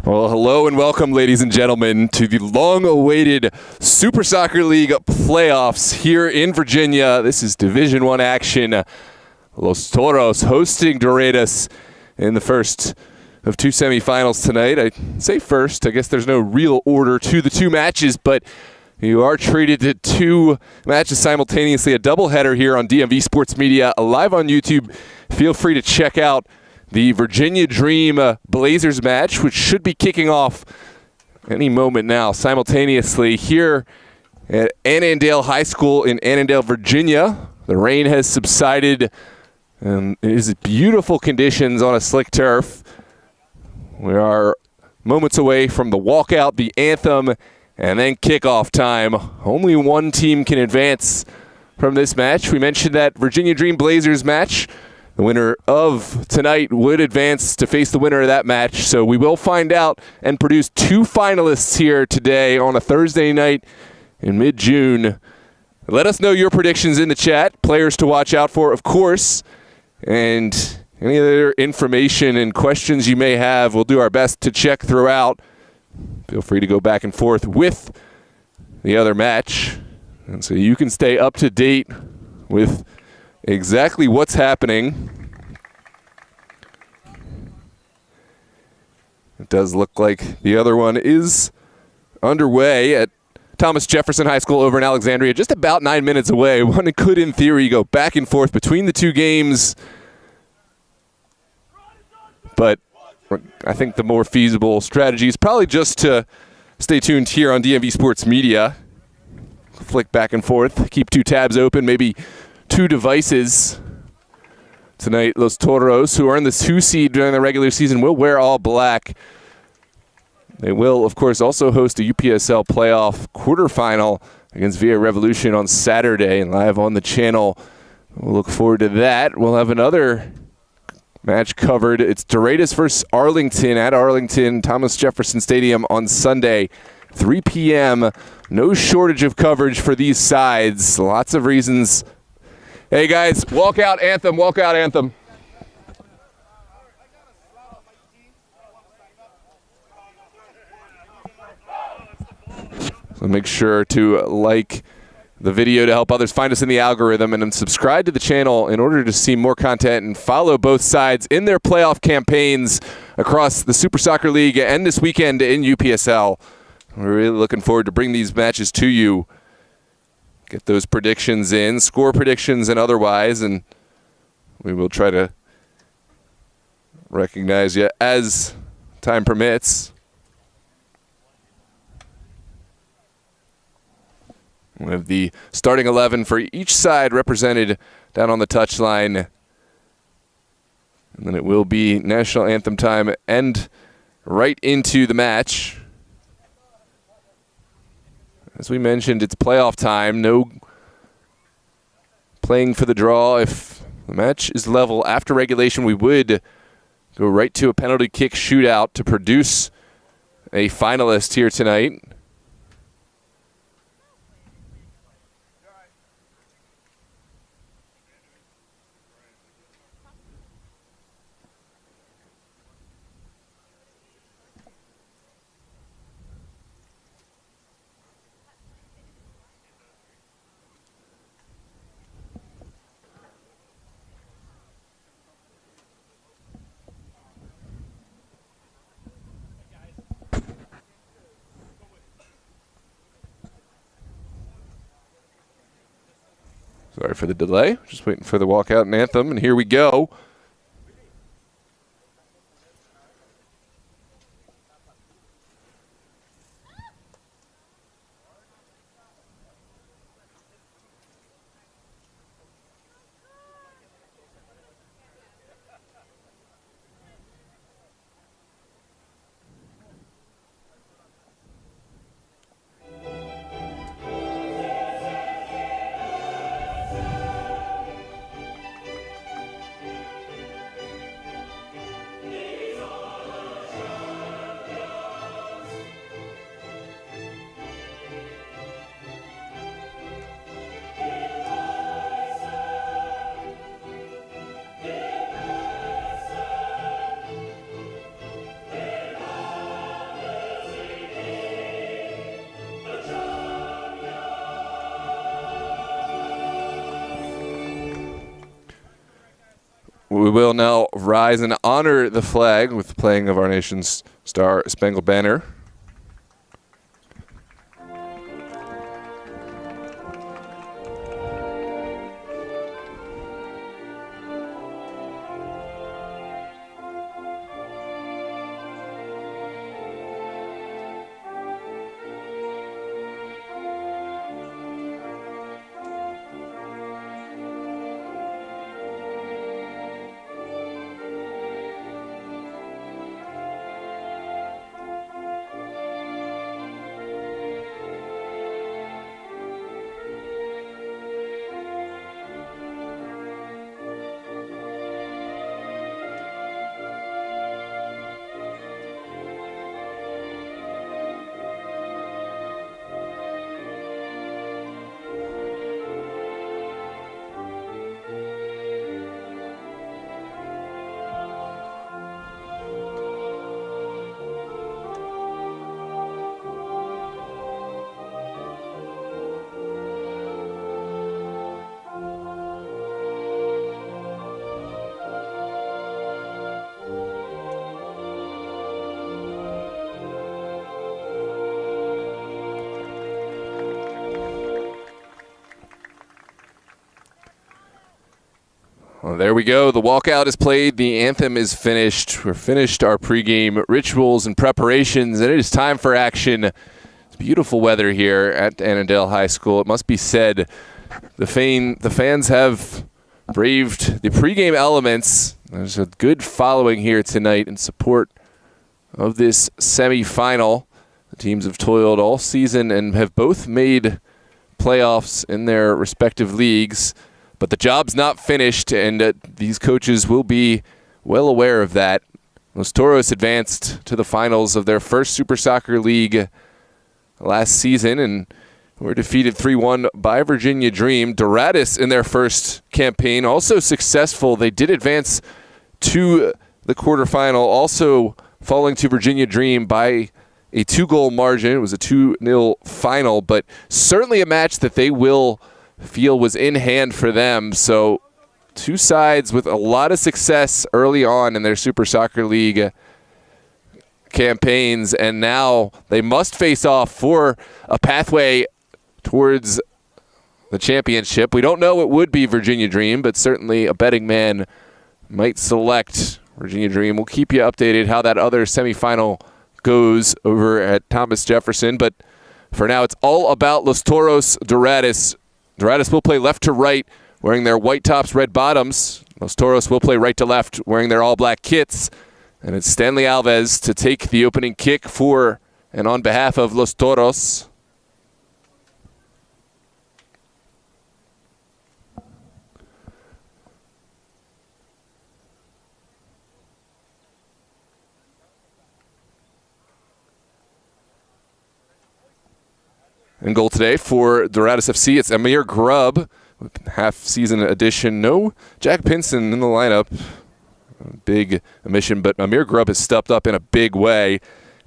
Well, hello and welcome, ladies and gentlemen, to the long-awaited Super Soccer League playoffs here in Virginia. This is Division I action. Los Toros hosting Doradus in the first of two semifinals tonight. I say first. I guess there's no real order to the two matches, but you are treated to two matches simultaneously, a doubleheader here on DMV Sports Media, live on YouTube. Feel free to check out the Virginia Dream Blazers match, which should be kicking off any moment now, simultaneously here at Annandale High School in Annandale, Virginia. The rain has subsided, and it is beautiful conditions on a slick turf. We are moments away from the walkout, the anthem, and then kickoff time. Only one team can advance from this match. We mentioned that Virginia Dream Blazers match. The winner of tonight would advance to face the winner of that match. So we will find out and produce two finalists here today on a Thursday night in mid-June. Let us know your predictions in the chat. Players to watch out for, of course. And any other information and questions you may have, we'll do our best to check throughout. Feel free to go back and forth with the other match. And so you can stay up to date with exactly what's happening. It does look like the other one is underway at Thomas Jefferson High School over in Alexandria, just about 9 minutes away. One could, in theory, go back and forth between the two games. But I think the more feasible strategy is probably just to stay tuned here on DMV Sports Media. Flick back and forth, keep two tabs open, maybe two devices. Tonight, Los Toros, who are in the 2 seed during the regular season, will wear all black. They will, of course, also host a UPSL playoff quarterfinal against Via Revolution on Saturday and live on the channel. We'll look forward to that. We'll have another match covered. It's Doradus versus Arlington at Arlington, Thomas Jefferson Stadium on Sunday, 3 p.m. No shortage of coverage for these sides. Lots of reasons. Hey guys, walk out anthem, walk out anthem. So make sure to like the video to help others find us in the algorithm, and then subscribe to the channel in order to see more content and follow both sides in their playoff campaigns across the Super Soccer League and this weekend in UPSL. We're really looking forward to bring these matches to you. Get those predictions in, score predictions and otherwise, and we will try to recognize you as time permits. We have the starting 11 for each side represented down on the touchline. And then it will be national anthem time and right into the match. As we mentioned, it's playoff time. No playing for the draw. If the match is level after regulation, we would go right to a penalty kick shootout to produce a finalist here tonight. Sorry for the delay. Just waiting for the walkout and anthem, and here we go. We will now rise and honor the flag with the playing of our nation's Star Spangled Banner. Well, there we go. The walkout is played. The anthem is finished. We're finished our pregame rituals and preparations, and it is time for action. It's beautiful weather here at Annandale High School. It must be said, the fans have braved the pregame elements. There's a good following here tonight in support of this semifinal. The teams have toiled all season and have both made playoffs in their respective leagues. But the job's not finished, and these coaches will be well aware of that. Los Toros advanced to the finals of their first Super Soccer League last season and were defeated 3-1 by Virginia Dream. Doradus in their first campaign, also successful. They did advance to the quarterfinal, also falling to Virginia Dream by a 2-goal margin. It was a 2-0 final, but certainly a match that they will feel was in hand for them. So two sides with a lot of success early on in their Super Soccer League campaigns, and now they must face off for a pathway towards the championship. We don't know it would be Virginia Dream, but certainly a betting man might select Virginia Dream. We'll keep you updated how that other semifinal goes over at Thomas Jefferson, but for now it's all about Los Toros Doradus. Doradus will play left to right, wearing their white tops, red bottoms. Los Toros will play right to left, wearing their all-black kits. And it's Stanley Alves to take the opening kick for and on behalf of Los Toros. In goal today for Doradus FC, it's Amir Grubb, half-season addition. No Jack Pinson in the lineup. Big omission, but Amir Grubb has stepped up in a big way.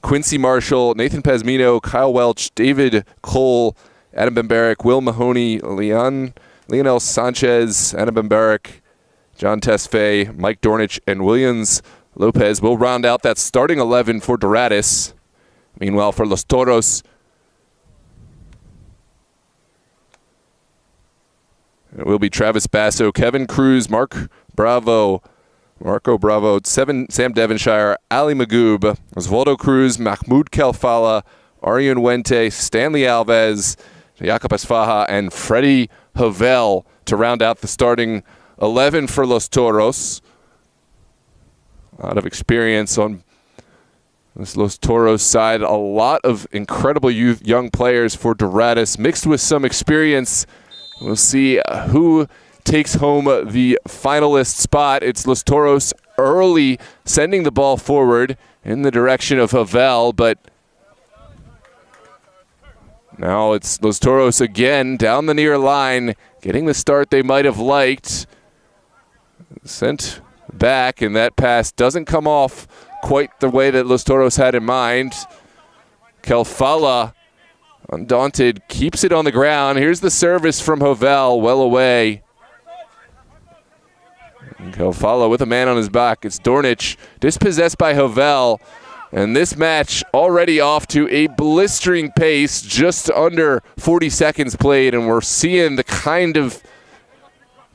Quincy Marshall, Nathan Pazmino, Kyle Welch, David Cole, Adam Bembarek, Will Mahoney, Leonel Sanchez, Adam Bembarek, John Tesfaye, Mike Dornich, and Williams Lopez will round out that starting 11 for Doradus. Meanwhile, for Los Toros, it will be Travis Basso, Kevin Cruz, Marco Bravo, Sam Devonshire, Ali Magoob, Osvaldo Cruz, Mahmoud Kelfala, Arian Wente, Stanley Alves, Jakob Asfaha, and Freddie Havel to round out the starting 11 for Los Toros. A lot of experience on this Los Toros side. A lot of incredible young players for Doradus, mixed with some experience. We'll see who takes home the finalist spot. It's Los Toros early sending the ball forward in the direction of Havel, but now it's Los Toros again down the near line, getting the start they might have liked. Sent back, and that pass doesn't come off quite the way that Los Toros had in mind. Kelfala, undaunted, keeps it on the ground. Here's the service from Havel, well away. Kofala with a man on his back. It's Dornic, dispossessed by Hovel. And this match already off to a blistering pace, just under 40 seconds played, and we're seeing the kind of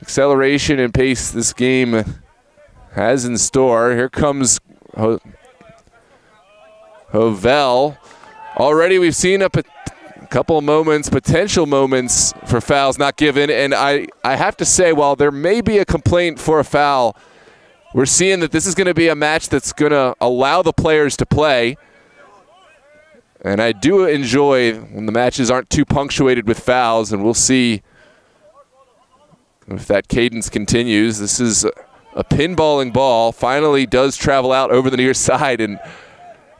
acceleration and pace this game has in store. Here comes Hovel. Already we've seen a couple of moments, potential moments for fouls not given, and I have to say, while there may be a complaint for a foul, we're seeing that this is going to be a match that's going to allow the players to play. And I do enjoy when the matches aren't too punctuated with fouls, and we'll see if that cadence continues. This is a pinballing ball. Finally does travel out over the near side, and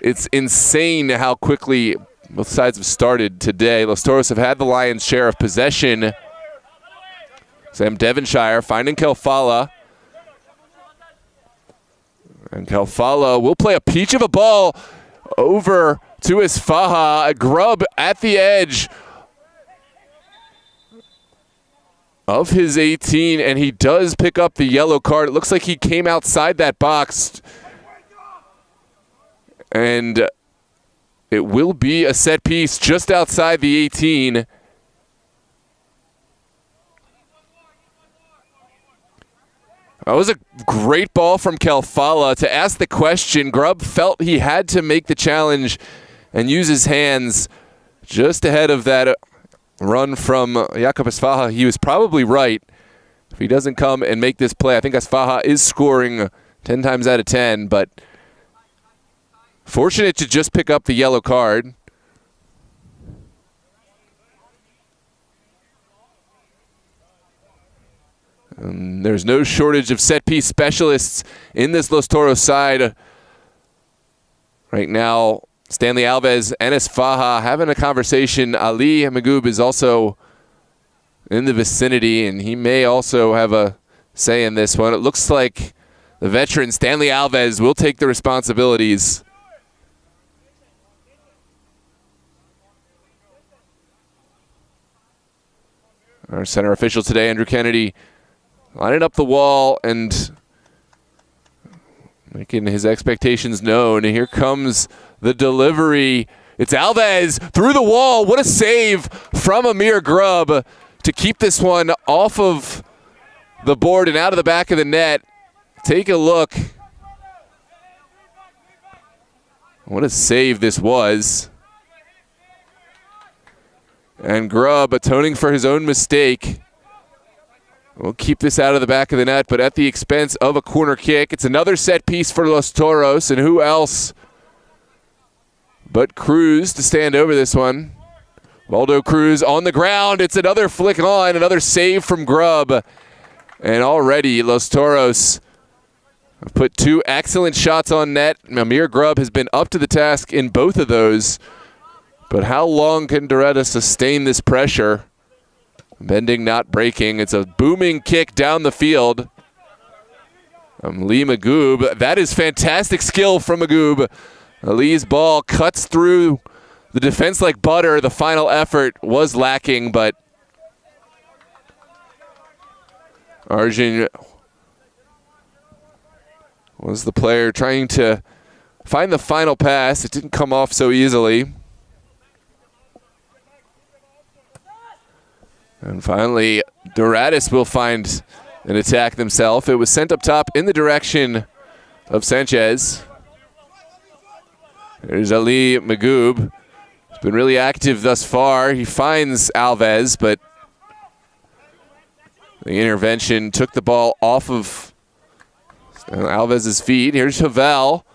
it's insane how quickly both sides have started today. Los Toros have had the lion's share of possession. Sam Devonshire finding Kofala. And Kofala will play a peach of a ball over to Isfaha. A grub at the edge of his 18, and he does pick up the yellow card. It looks like he came outside that box. And it will be a set piece just outside the 18. That was a great ball from Kofala to ask the question. Grubb felt he had to make the challenge and use his hands just ahead of that run from Jakob Isfaha. He was probably right. If he doesn't come and make this play, I think Isfaha is scoring 10 times out of 10, but fortunate to just pick up the yellow card. There's no shortage of set-piece specialists in this Los Toros side. Right now, Stanley Alves and Isfaha having a conversation. Ali Magoob is also in the vicinity, and he may also have a say in this one. It looks like the veteran Stanley Alves will take the responsibilities. Our center official today, Andrew Kennedy, lining up the wall and making his expectations known. And here comes the delivery. It's Alves through the wall. What a save from Amir Grubb to keep this one off of the board and out of the back of the net. Take a look. What a save this was. And Grubb, atoning for his own mistake, will keep this out of the back of the net, but at the expense of a corner kick. It's another set piece for Los Toros, and who else but Cruz to stand over this one. Waldo Cruz on the ground. It's another flick on, another save from Grubb. And already Los Toros have put two excellent shots on net. Amir Grubb has been up to the task in both of those. But how long can Doradus sustain this pressure? Bending, not breaking. It's a booming kick down the field. Lee Magoob. That is fantastic skill from Magoob. Lee's ball cuts through the defense like butter. The final effort was lacking, but Arjun was the player trying to find the final pass. It didn't come off so easily. And finally, Doradus will find an attack themselves. It was sent up top in the direction of Sanchez. There's Ali Magoob. He's been really active thus far. He finds Alves, but the intervention took the ball off of Alves' feet. Here's Havel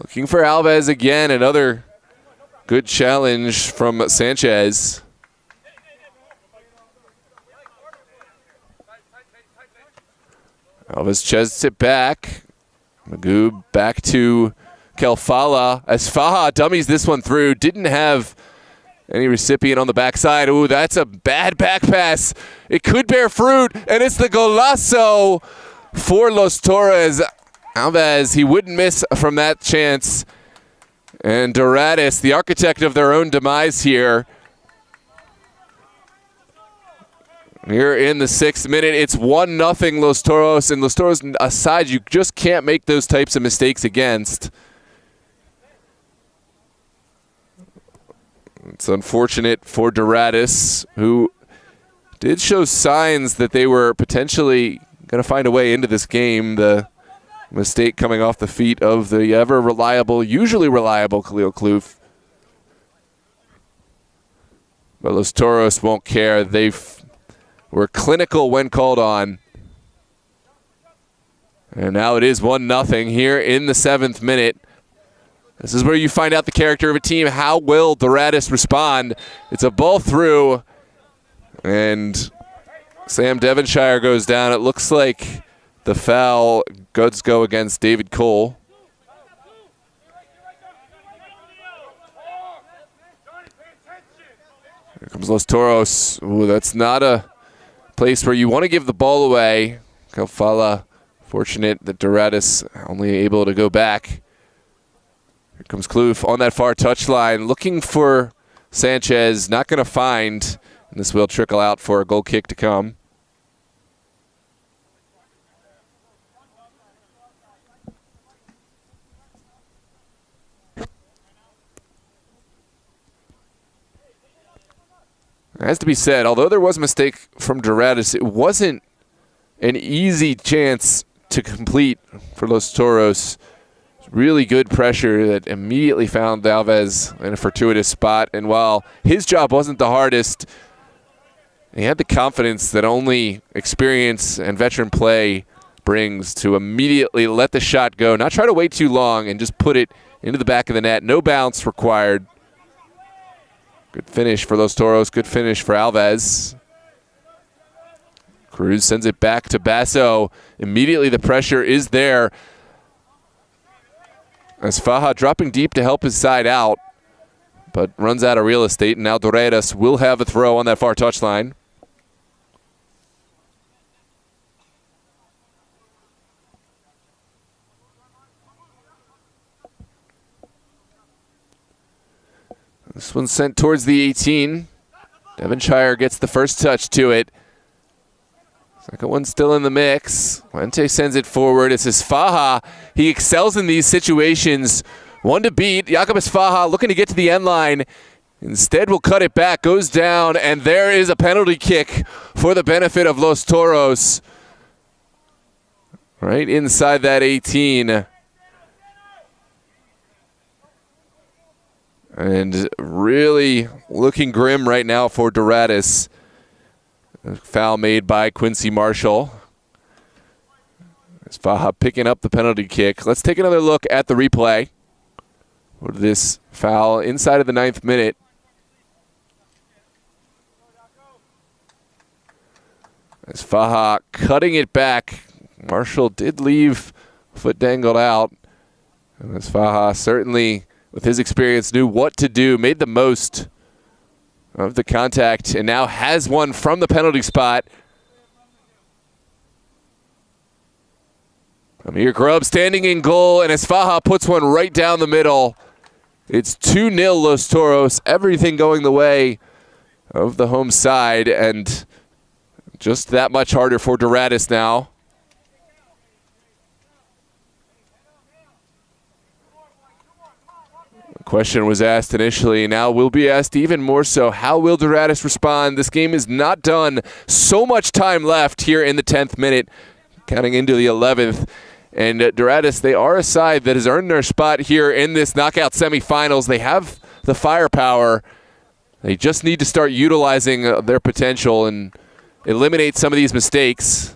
looking for Alves again. Another good challenge from Sanchez. Alves chests it back. Magoob back to Kofala. Isfaha dummies this one through. Didn't have any recipient on the backside. Ooh, that's a bad back pass. It could bear fruit, and it's the golazo for Los Toros. Alves, he wouldn't miss from that chance. And Doradus, the architect of their own demise here, Here in the 6th minute, it's 1-0 Los Toros, and Los Toros, a side you just can't make those types of mistakes against. It's unfortunate for Doradus, who did show signs that they were potentially going to find a way into this game. The mistake coming off the feet of the ever-reliable, usually reliable Khalil Kloof. But Los Toros won't care. They were clinical when called on. And now it is 1-0 here in the 7th minute. This is where you find out the character of a team. How will Doradus respond? It's a ball through, and Sam Devonshire goes down. It looks like the foul does go against David Cole. Here comes Los Toros. Ooh, that's not a place where you want to give the ball away. Kafala, fortunate that Doradus only able to go back. Here comes Kloof on that far touchline, looking for Sanchez, not going to find, and this will trickle out for a goal kick to come. It has to be said, although there was a mistake from Doradus, it wasn't an easy chance to complete for Los Toros. Really good pressure that immediately found Alves in a fortuitous spot. And while his job wasn't the hardest, he had the confidence that only experience and veteran play brings to immediately let the shot go, not try to wait too long, and just put it into the back of the net. No bounce required. Good finish for Los Toros. Good finish for Alves. Cruz sends it back to Basso. Immediately the pressure is there, as Faja dropping deep to help his side out, but runs out of real estate, and now Doradus will have a throw on that far touchline. This one's sent towards the 18. Devonshire gets the first touch to it. Second one still in the mix. Fuente sends it forward. It's his Faja. He excels in these situations. One to beat. Jacobus Faja looking to get to the end line. Instead will cut it back. Goes down, and there is a penalty kick for the benefit of Los Toros. Right inside that 18. And really looking grim right now for Doradus. A foul made by Quincy Marshall. It's Faja picking up the penalty kick. Let's take another look at the replay for this foul inside of the 9th minute. As Faja cutting it back. Marshall did leave foot dangled out. And as Faja certainly, with his experience, knew what to do, made the most of the contact, and now has one from the penalty spot. Amir Grubb standing in goal, and as Faja puts one right down the middle. It's 2-0 Los Toros, everything going the way of the home side, and just that much harder for Doradus now. Question was asked initially, now will be asked even more so. How will Doradus respond? This game is not done. So much time left here in the 10th minute, counting into the 11th. And Doradus, they are a side that has earned their spot here in this knockout semifinals. They have the firepower. They just need to start utilizing their potential and eliminate some of these mistakes.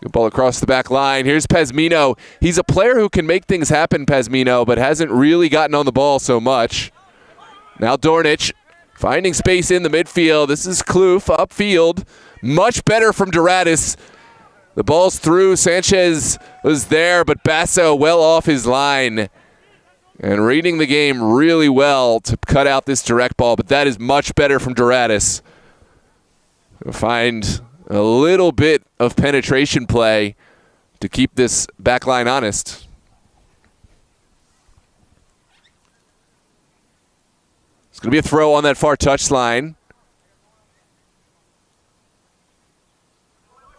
Good ball across the back line. Here's Pazmino. He's a player who can make things happen, Pazmino, but hasn't really gotten on the ball so much. Now Dornic finding space in the midfield. This is Kloof upfield. Much better from Doradus. The ball's through. Sanchez was there, but Basso well off his line. And reading the game really well to cut out this direct ball, but that is much better from Doradus. Find a little bit of penetration play to keep this back line honest. It's going to be a throw on that far touchline.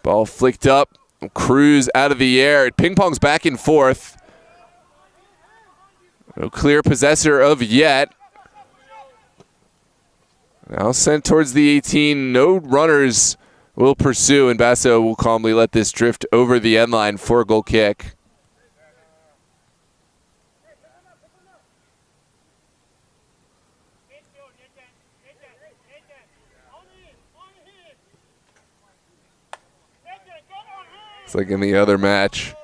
Ball flicked up. Cruz out of the air. It ping-pongs back and forth. No clear possessor of yet. Now sent towards the 18. No runners will pursue, and Basso will calmly let this drift over the end line for a goal kick. It's like in the other match.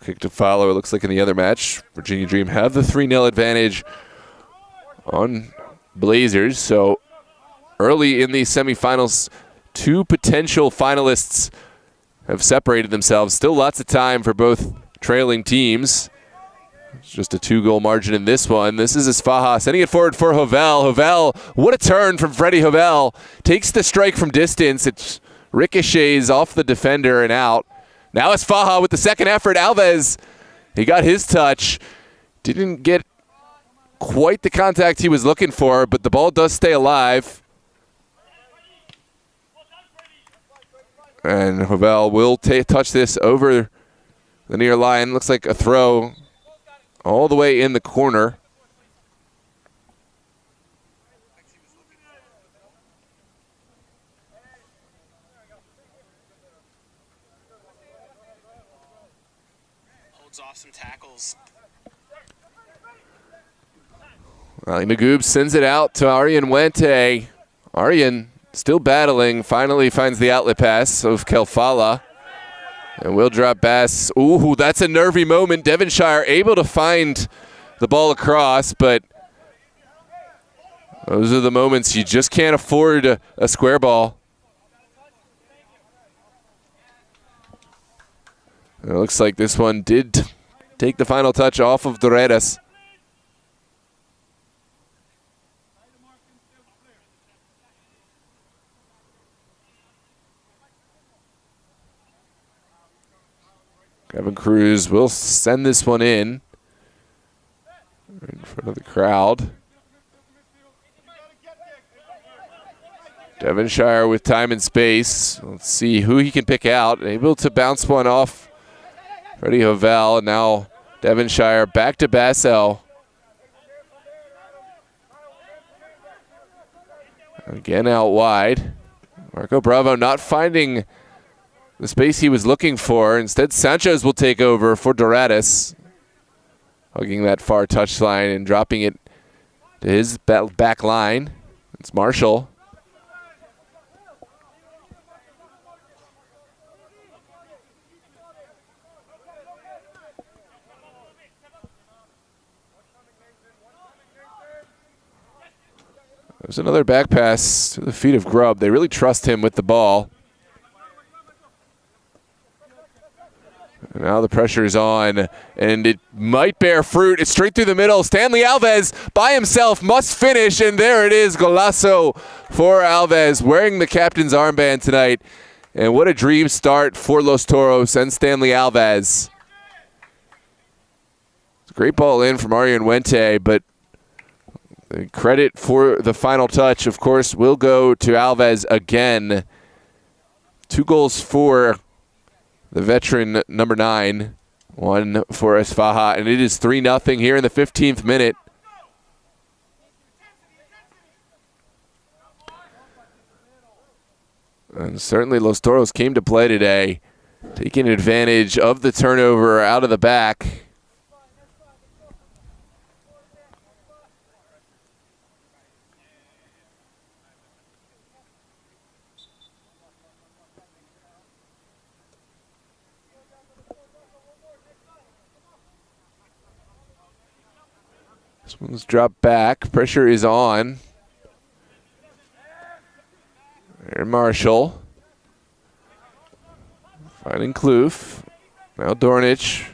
Kick to follow. It looks like in the other match, Virginia Dream have the 3-0 advantage on Blazers. So early in the semifinals, 2 potential finalists have separated themselves. Still lots of time for both trailing teams. It's just a 2-goal margin in this one. This is Esfaha sending it forward for Hovel. Hovel, what a turn from Freddie Hovel. Takes the strike from distance. It ricochets off the defender and out. Now Esfaha with the second effort. Alves, he got his touch. Didn't get quite the contact he was looking for, but the ball does stay alive. And Hovel will touch this over the near line. Looks like a throw all the way in the corner. Holds off some tackles. Ali Magoob sends it out to Aryan Wente. Aryan still battling, finally finds the outlet pass of Kelfala. And will drop Bass. Ooh, that's a nervy moment. Devonshire able to find the ball across, but those are the moments you just can't afford a square ball. And it looks like this one did take the final touch off of Doradus. Kevin Cruz will send this one in front of the crowd. Devonshire with time and space. Let's see who he can pick out. Able to bounce one off Freddie Hovel. And now Devonshire back to Basso. Again out wide. Marco Bravo not finding the space he was looking for. Instead, Sanchez will take over for Doradus, hugging that far touchline and dropping it to his back line. It's Marshall. There's another back pass to the feet of Grubb. They really trust him with the ball. Now the pressure is on, and it might bear fruit. It's straight through the middle. Stanley Alves by himself must finish, and there it is, golazo for Alves, wearing the captain's armband tonight. And what a dream start for Los Toros and Stanley Alves. It's a great ball in from Aryan Wente, but the credit for the final touch, of course, will go to Alves again. 2 goals for the veteran number 9, 1 for Esfaha, and it is 3-0 here in the 15th minute. And certainly Los Toros came to play today, taking advantage of the turnover out of the back. This one's dropped back. Pressure is on. There, Marshall. Finding Kloof. Now Dornich.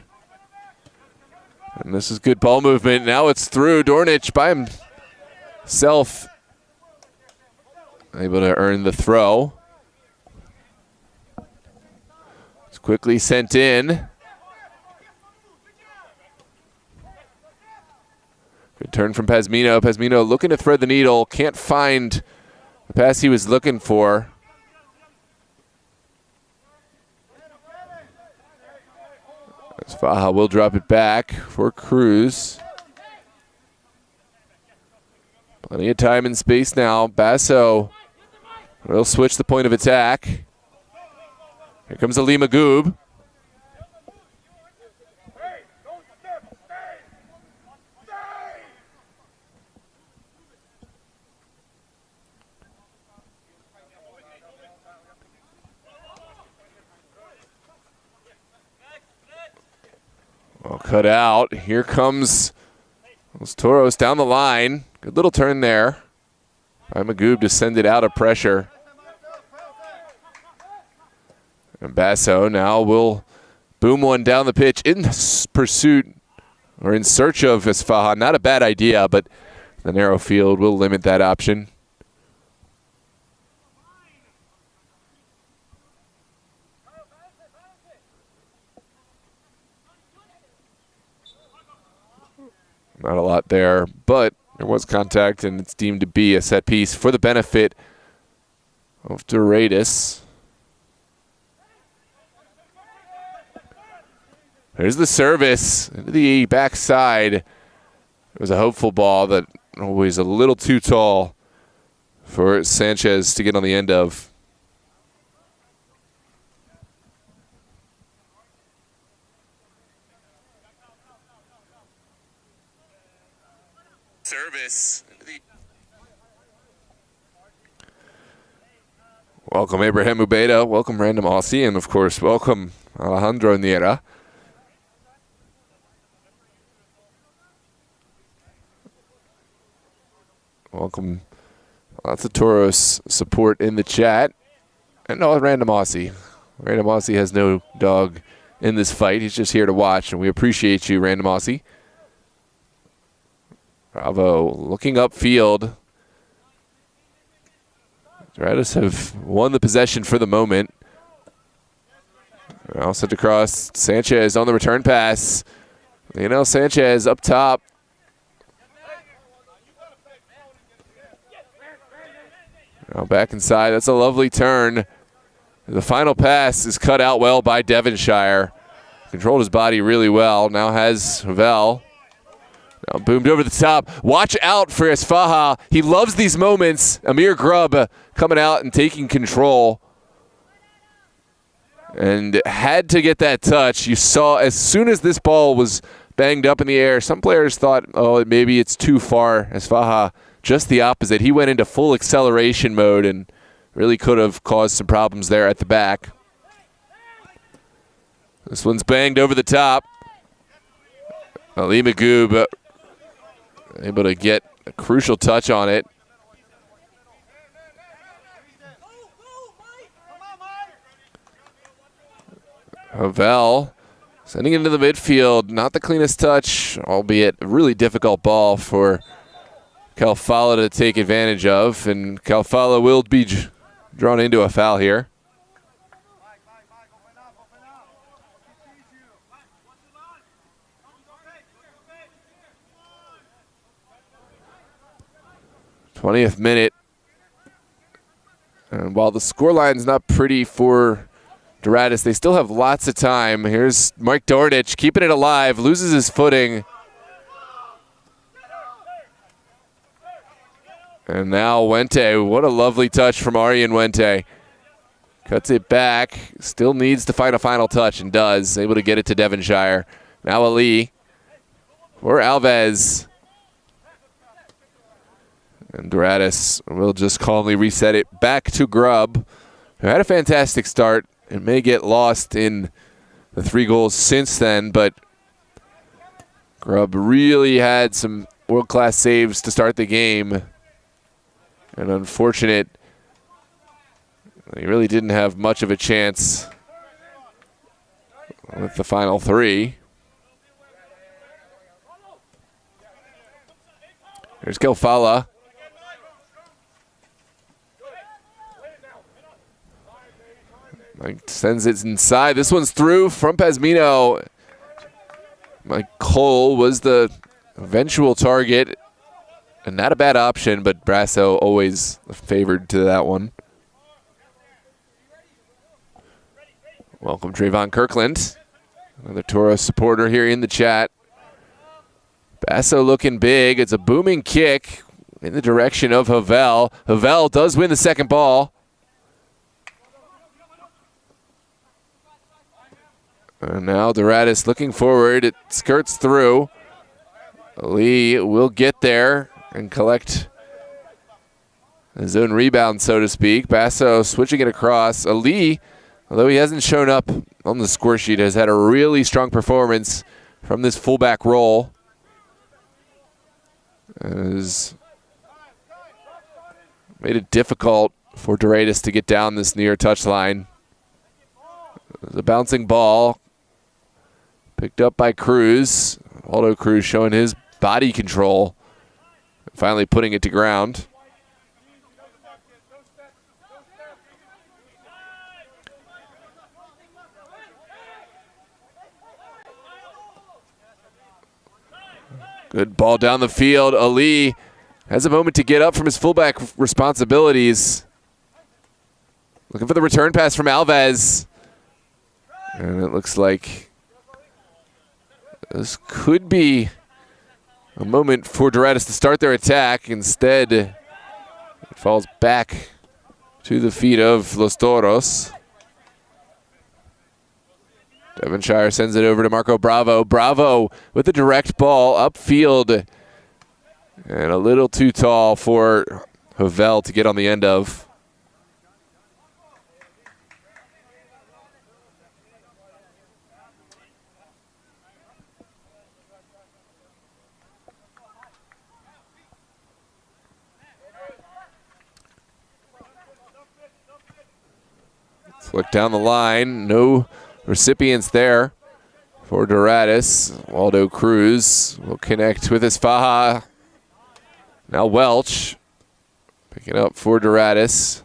And this is good ball movement. Now it's through. Dornich by himself, able to earn the throw. It's quickly sent in. Good turn from Pazmino. Pazmino looking to thread the needle. Can't find the pass he was looking for. As Faja will drop it back for Cruz. Plenty of time and space now. Basso will switch the point of attack. Here comes Ali Magoob. Well, cut out. Here comes those Toros down the line. Good little turn there by Magoob to send it out of pressure. And Basso now will boom one down the pitch in pursuit or in search of Isfahan. Not a bad idea, but the narrow field will limit that option. Not a lot there, but there was contact, and it's deemed to be a set piece for the benefit of Doradus. There's the service into the backside. It was a hopeful ball that was a little too tall for Sanchez to get on the end of. Service. Welcome Abraham Ubeda, welcome Random Aussie, and of course welcome Alejandro Niera. Welcome lots of Toros support in the chat. And no Random Aussie. Random Aussie has no dog in this fight. He's just here to watch, and we appreciate you, Random Aussie. Bravo, looking upfield. Doradus have won the possession for the moment. Now sent across. Sanchez on the return pass. Lionel Sanchez up top. Now back inside. That's a lovely turn. The final pass is cut out well by Devonshire. Controlled his body really well. Now has Havel. Now boomed over the top. Watch out for Isfaha. He loves these moments. Amir Grubb coming out and taking control. And had to get that touch. You saw as soon as this ball was banged up in the air, some players thought, oh, maybe it's too far. Isfaha, just the opposite. He went into full acceleration mode and really could have caused some problems there at the back. This one's banged over the top. Ali Magoob able to get a crucial touch on it. Havel sending it into the midfield. Not the cleanest touch, albeit a really difficult ball for Calfala to take advantage of. And Calfala will be drawn into a foul here. th minute. And while the scoreline's not pretty for Doradus, they still have lots of time. Here's Mike Dordic keeping it alive, loses his footing. And now Wente, what a lovely touch from Arian Wente. Cuts it back, still needs to find a final touch and does. Able to get it to Devonshire. Now Ali for Alves. And Doradus will just calmly reset it back to Grubb, who had a fantastic start and may get lost in the 3 goals since then, but Grubb really had some world-class saves to start the game. And unfortunate, he really didn't have much of a chance with the final 3. Here's Calfala. Mike sends it inside. This one's through from Pasmino. Mike Cole was the eventual target. And not a bad option, but Brasso always favored to that one. Welcome, Trayvon Kirkland. Another Toros supporter here in the chat. Basso looking big. It's a booming kick in the direction of Havel. Havel does win the second ball. And now Doradus looking forward. It skirts through. Lee will get there and collect his own rebound, so to speak. Basso switching it across. Ali, although he hasn't shown up on the score sheet, has had a really strong performance from this fullback role. Has made it difficult for Doradus to get down this near touchline. The bouncing ball picked up by Cruz. Waldo Cruz showing his body control. Finally putting it to ground. Good ball down the field. Ali has a moment to get up from his fullback responsibilities. Looking for the return pass from Alves. And it looks like this could be a moment for Doradus to start their attack. Instead, it falls back to the feet of Los Toros. Devonshire sends it over to Marco Bravo. Bravo with the direct ball upfield. And a little too tall for Havel to get on the end of. Let's look down the line. No recipients there for Doradus. Waldo Cruz will connect with his Faja. Now Welch picking up for Doradus.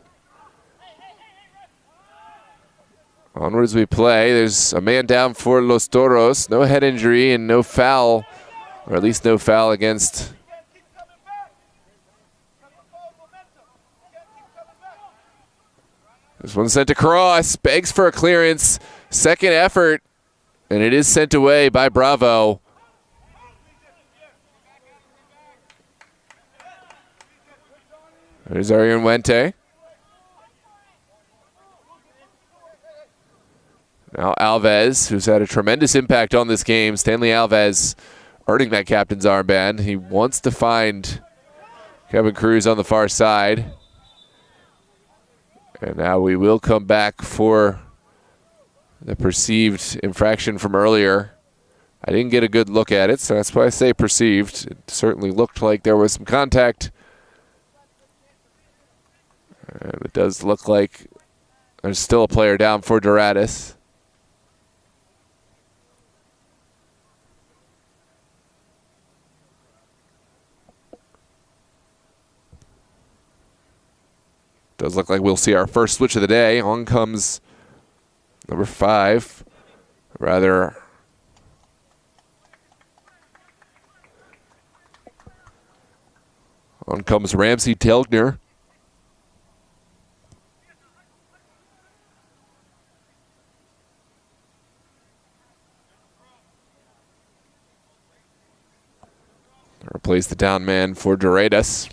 Onwards we play. There's a man down for Los Toros. No head injury and no foul, or at least no foul against this one sent across, begs for a clearance. Second effort, and it is sent away by Bravo. There's Arian Wente. Now Alves, who's had a tremendous impact on this game. Stanley Alves earning that captain's armband. He wants to find Kevin Cruz on the far side. And now we will come back for the perceived infraction from earlier. I didn't get a good look at it, so that's why I say perceived. It certainly looked like there was some contact. And it does look like there's still a player down for Doradus. Does look like we'll see our first switch of the day. On comes number 5. Rather, on comes Ramsey Telgner. Replace the down man for Doradus.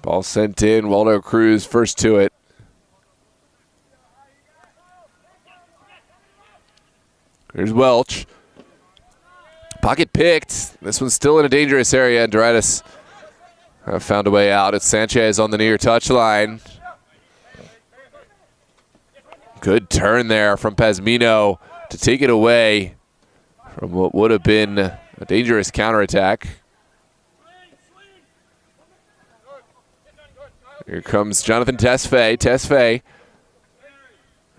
Ball sent in. Waldo Cruz first to it. Here's Welch. Pocket picked. This one's still in a dangerous area, and Doradus found a way out. It's Sanchez on the near touchline. Good turn there from Pasmino to take it away from what would have been a dangerous counterattack. Here comes Jonathan Tesfaye. Tesfaye,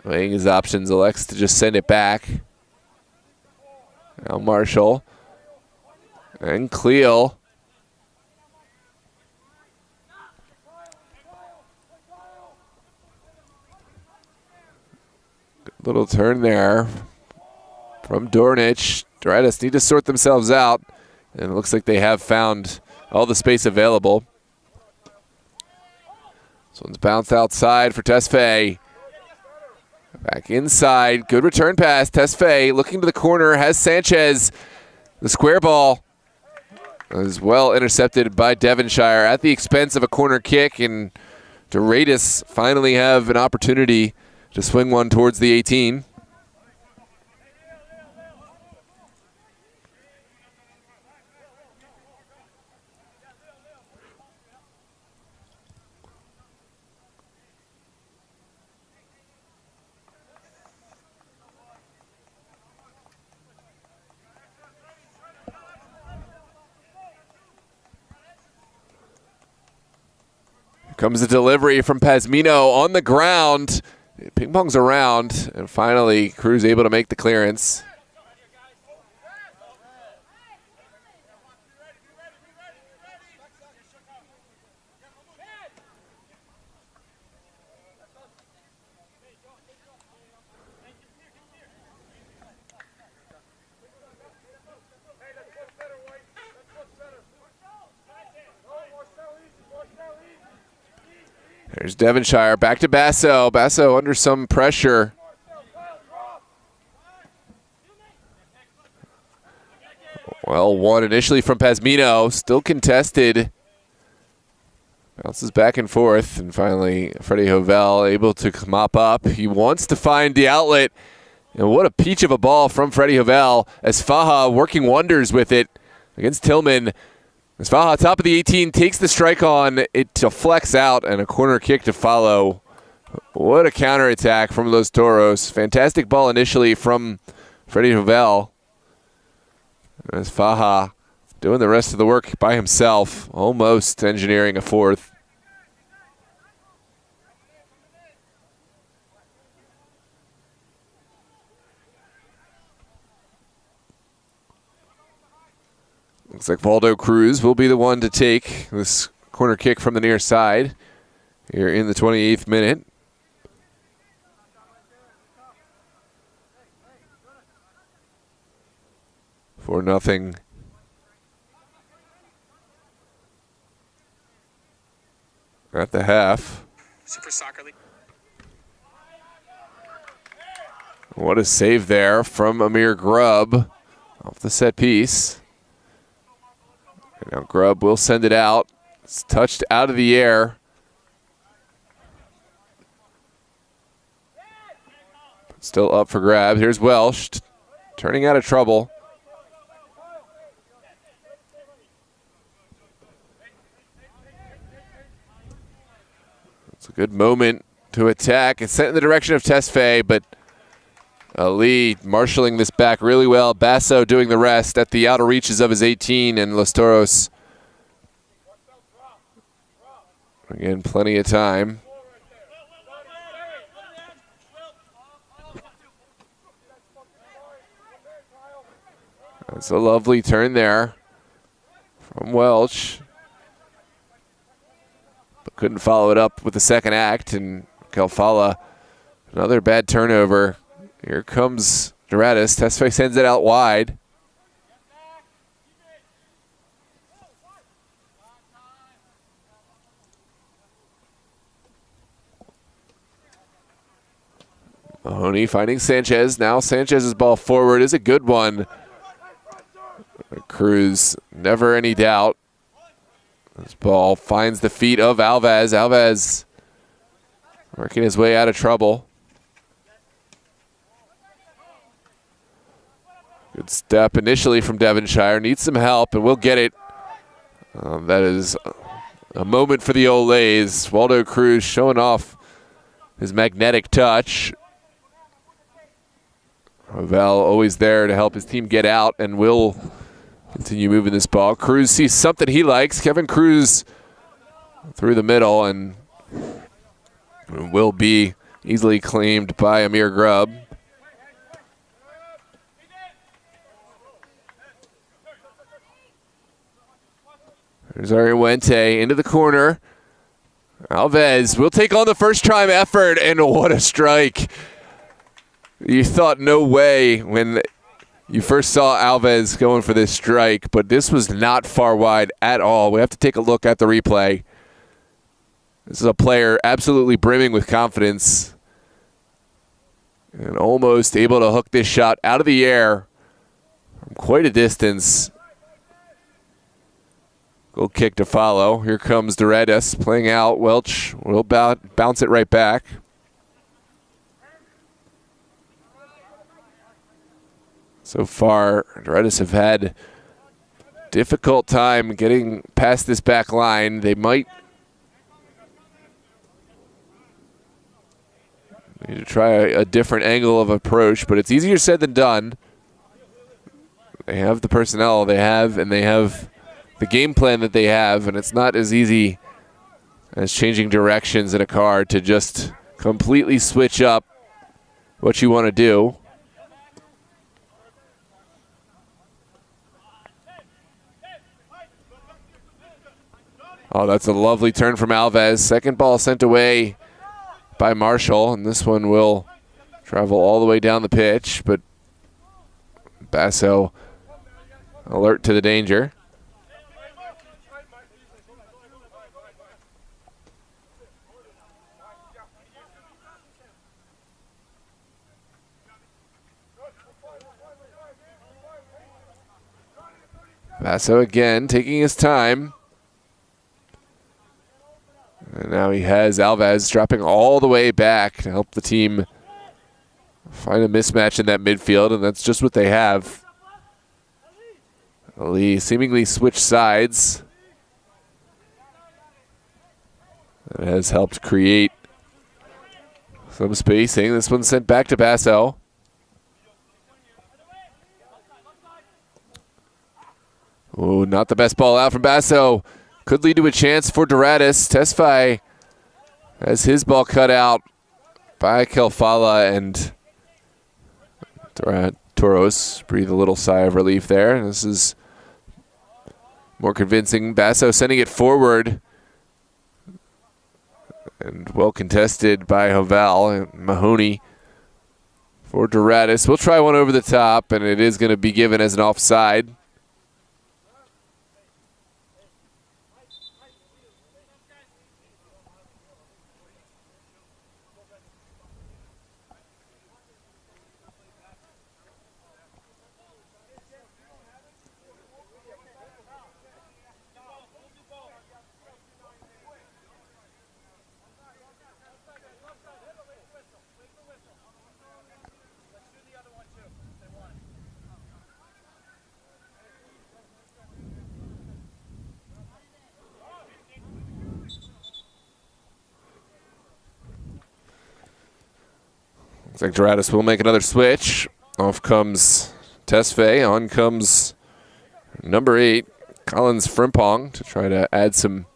weighing his options, elects to just send it back. Now Marshall and Cleo Little turn there from Dornic. Doradus need to sort themselves out, and it looks like they have found all the space available. This one's bounced outside for Tesfaye. Back inside, good return pass. Tesfaye looking to the corner, has Sanchez. The square ball is well intercepted by Devonshire at the expense of a corner kick, and Doradus finally have an opportunity to swing one towards the 18. Comes a delivery from Pazmino on the ground. Ping pongs around, and finally Cruz able to make the clearance. There's Devonshire, back to Basso. Basso under some pressure. Well, one initially from Pazmino, still contested. Bounces back and forth, and finally Freddie Hovell able to mop up. He wants to find the outlet, and what a peach of a ball from Freddie Hovell as Faha working wonders with it against Tillman. As Faha, top of the 18, takes the strike on. It deflects out, and a corner kick to follow. What a counterattack from Los Toros. Fantastic ball initially from Freddie Hovell. As Faha doing the rest of the work by himself, almost engineering a fourth. Looks like Valdo Cruz will be the one to take this corner kick from the near side here in the 28th minute. For nothing. At the half. Super Soccer League. What a save there from Amir Grubb off the set piece. Now Grubb will send it out. It's touched out of the air. Still up for grabs. Here's Welsh turning out of trouble. It's a good moment to attack. It's sent in the direction of Tesfaye, but Ali marshaling this back really well. Basso doing the rest at the outer reaches of his 18, and Los Toros. Again, plenty of time. That's a lovely turn there from Welch. But couldn't follow it up with the second act, and Kalfala, another bad turnover. Here comes Doradus. Tesfaye sends it out wide. Mahoney finding Sanchez. Now Sanchez's ball forward is a good one. Cruz, never any doubt. This ball finds the feet of Alves. Alves working his way out of trouble. Good step initially from Devonshire. Needs some help, and we'll get it. That is a moment for the Olays. Waldo Cruz showing off his magnetic touch. Hovell always there to help his team get out, and will continue moving this ball. Cruz sees something he likes. Kevin Cruz through the middle, and will be easily claimed by Amir Grubb. There's Ariwente into the corner. Alves will take on the first time effort, and what a strike. You thought no way when you first saw Alves going for this strike, but this was not far wide at all. We have to take a look at the replay. This is a player absolutely brimming with confidence and almost able to hook this shot out of the air from quite a distance. Goal kick to follow. Here comes Doradus playing out. Welch will bounce it right back. So far, Doradus have had difficult time getting past this back line. They might need to try a different angle of approach, but it's easier said than done. They have the personnel they have, and they have the game plan that they have, and it's not as easy as changing directions in a car to just completely switch up what you want to do. Oh, that's a lovely turn from Alves. Second ball sent away by Marshall, and this one will travel all the way down the pitch, but Basso alert to the danger. Basso again taking his time. And now he has Alves dropping all the way back to help the team find a mismatch in that midfield, and that's just what they have. Ali seemingly switched sides. That has helped create some spacing. This one's sent back to Basso. Oh, not the best ball out from Basso. Could lead to a chance for Doradus. Tesfaye has his ball cut out by Kelfala, and Toros breathe a little sigh of relief there. This is more convincing. Basso sending it forward, and well contested by Hoval and Mahoney for Doradus. We'll try one over the top, and it is going to be given as an offside. Looks like Doradus will make another switch. Off comes Tesfaye. On comes number 8, Collins Frimpong, to try to add some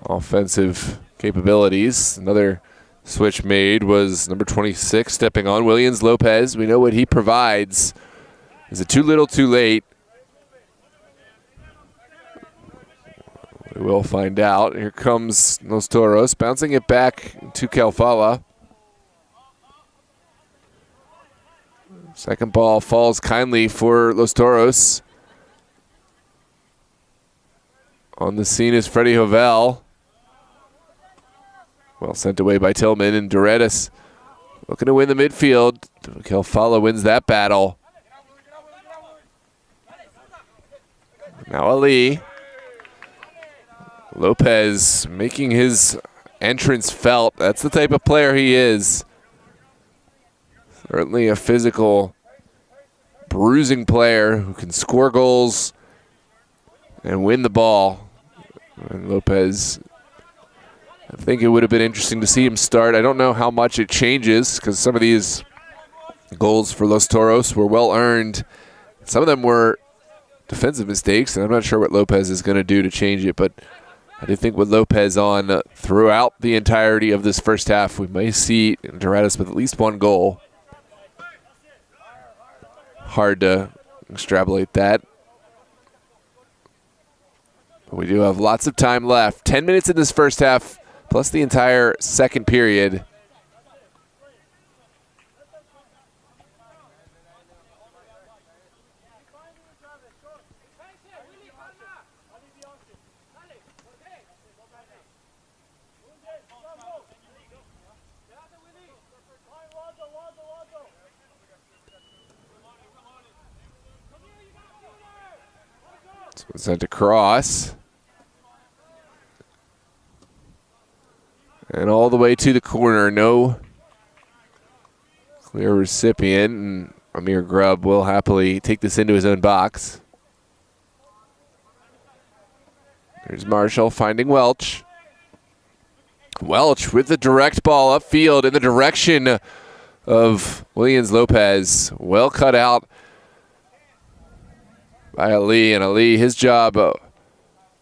offensive capabilities. Another switch made was number 26 stepping on, Williams Lopez. We know what he provides. Is it too little, too late? We will find out. Here comes Los Toros, bouncing it back to Kelfala. Second ball falls kindly for Los Toros. On the scene is Freddie Hovel. Well sent away by Tillman, and Doradus looking to win the midfield. Kelfala wins that battle. Now Ali. Lopez making his entrance felt. That's the type of player he is. Certainly a physical, bruising player who can score goals and win the ball. And Lopez, I think it would have been interesting to see him start. I don't know how much it changes, because some of these goals for Los Toros were well earned. Some of them were defensive mistakes, and I'm not sure what Lopez is going to do to change it, but I do think with Lopez on throughout the entirety of this first half, we may see Doradus with at least one goal. Hard to extrapolate that. But we do have lots of time left. 10 minutes in this first half, plus the entire second period. So it's sent across. And all the way to the corner. No clear recipient. And Amir Grubb will happily take this into his own box. There's Marshall finding Welch. Welch with the direct ball upfield in the direction of Williams Lopez. Well cut out by Ali. And Ali, his job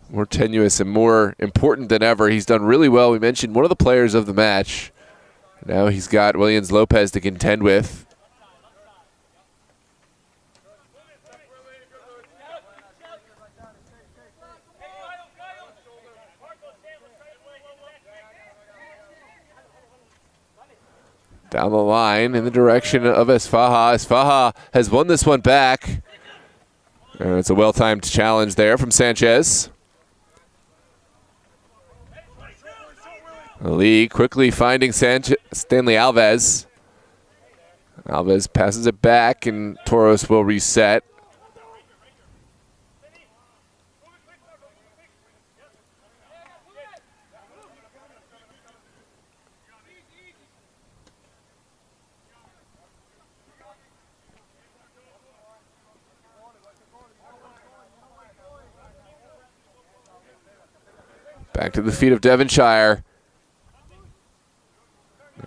more tenuous and more important than ever. He's done really well. We mentioned one of the players of the match. Now he's got Williams Lopez to contend with. Down the line in the direction of Esfaha. Esfaha has won this one back. And it's a well-timed challenge there from Sanchez. Ali quickly finding Stanley Alves. Alves passes it back, and Toros will reset. Back to the feet of Devonshire.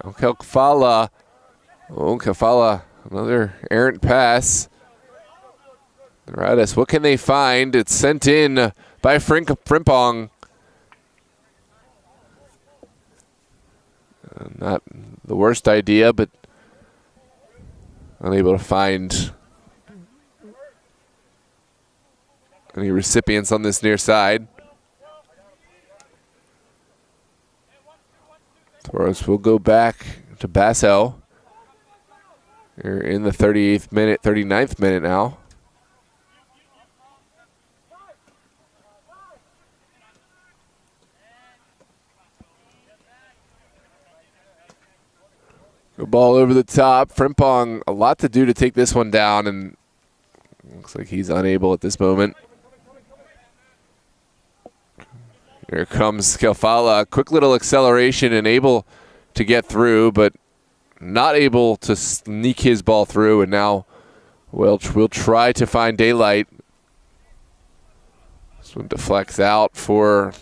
Now Kefala. Oh, Kefala. Another errant pass. Doradus, what can they find? It's sent in by Frimpong. Not the worst idea, but unable to find any recipients on this near side. Toros will go back to Basso. We're in the 38th minute, 39th minute now. Good ball over the top. Frimpong, a lot to do to take this one down, and looks like he's unable at this moment. Here comes Kefala. Quick little acceleration and able to get through, but not able to sneak his ball through. And now Welch will try to find daylight. This one deflects out for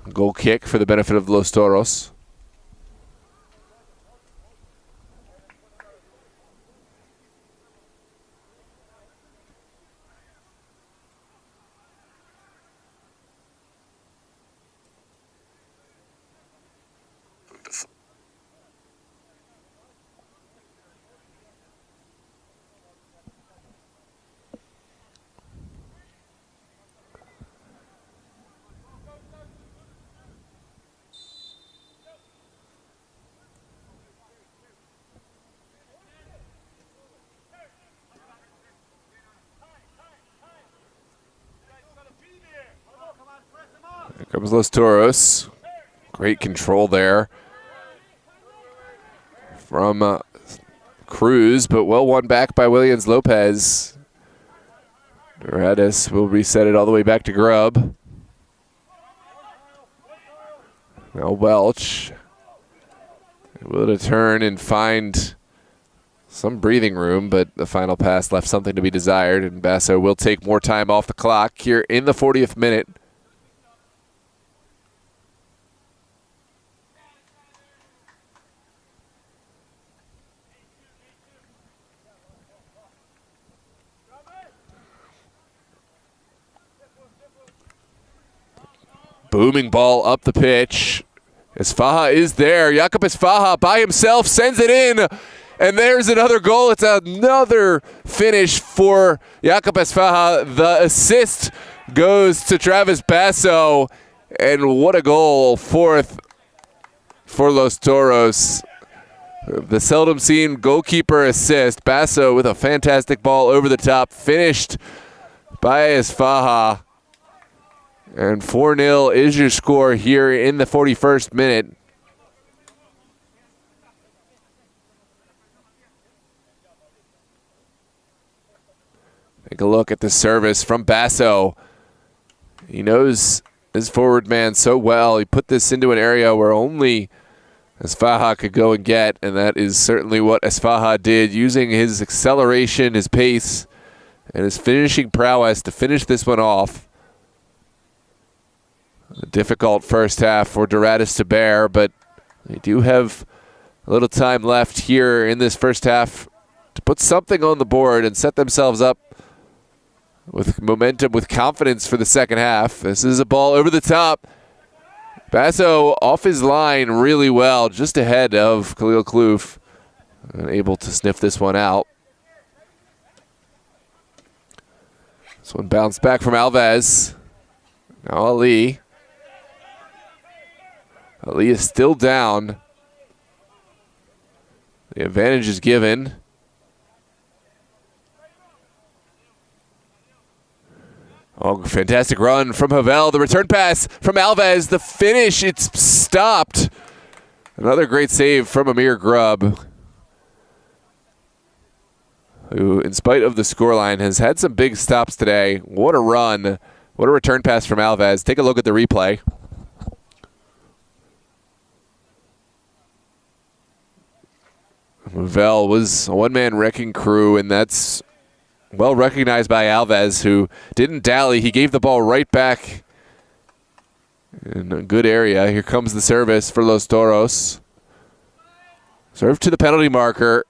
a goal kick for the benefit of Los Toros. Here comes Los Toros. Great control there from Cruz, but well won back by Williams Lopez. Doradus will reset it all the way back to Grubb. Now Welch able to turn and find some breathing room, but the final pass left something to be desired, and Basso will take more time off the clock here in the 40th minute. Booming ball up the pitch. Esfaha is there. Jakob Esfaha by himself sends it in. And there's another goal. It's another finish for Jakob Esfaha. The assist goes to Travis Basso. And what a goal. Fourth for Los Toros. The seldom seen goalkeeper assist. Basso with a fantastic ball over the top. Finished by Esfaha. And 4-0 is your score here in the 41st minute. Take a look at the service from Basso. He knows his forward man so well. He put this into an area where only Esfaha could go and get, and that is certainly what Esfaha did, using his acceleration, his pace, and his finishing prowess to finish this one off. A difficult first half for Doradus to bear, but they do have a little time left here in this first half to put something on the board and set themselves up with momentum, with confidence for the second half. This is a ball over the top. Basso off his line really well, just ahead of Khalil Kloof, and able to sniff this one out. This one bounced back from Alves. Now Ali. Ali is still down. The advantage is given. Oh, fantastic run from Havel. The return pass from Alves. The finish, it's stopped. Another great save from Amir Grubb, who, in spite of the scoreline, has had some big stops today. What a run. What a return pass from Alves. Take a look at the replay. Havel was a one-man wrecking crew, and that's well recognized by Alves, who didn't dally. He gave the ball right back in a good area. Here comes the service for Los Toros. Serve to the penalty marker.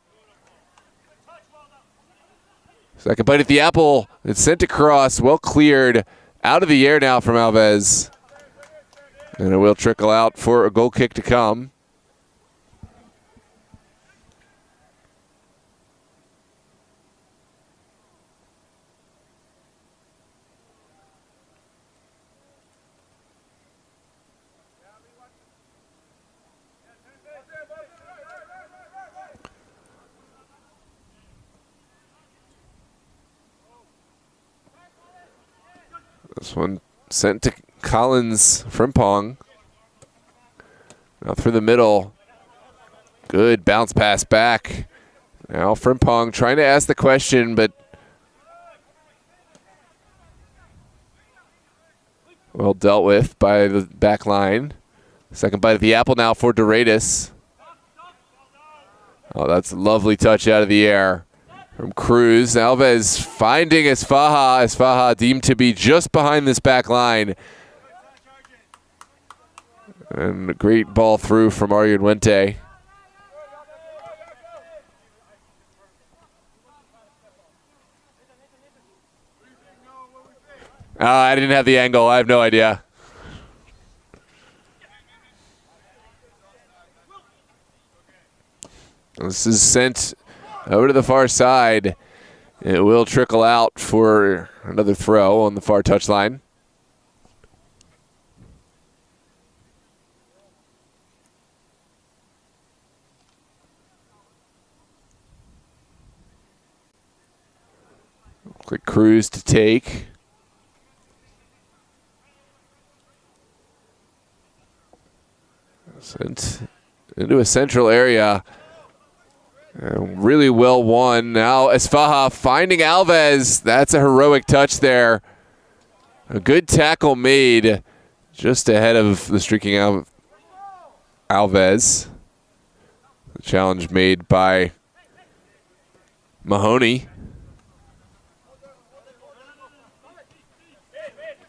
Second bite at the apple. It's sent across, well cleared, out of the air now from Alves. And it will trickle out for a goal kick to come. This one sent to Collins Frimpong. Now through the middle. Good bounce pass back. Now Frimpong trying to ask the question, but well dealt with by the back line. Second bite of the apple now for Doradus. Oh, that's a lovely touch out of the air from Cruz. Alves finding Esfaha. Esfaha deemed to be just behind this back line. And a great ball through from Arguinuente. I didn't have the angle. I have no idea. This is sent over to the far side. It will trickle out for another throw on the far touchline. Quick Cruz to take. Sent into a central area. Really well won. Now Esfaha finding Alves. That's a heroic touch there. A good tackle made just ahead of the streaking out Alves. The challenge made by Mahoney.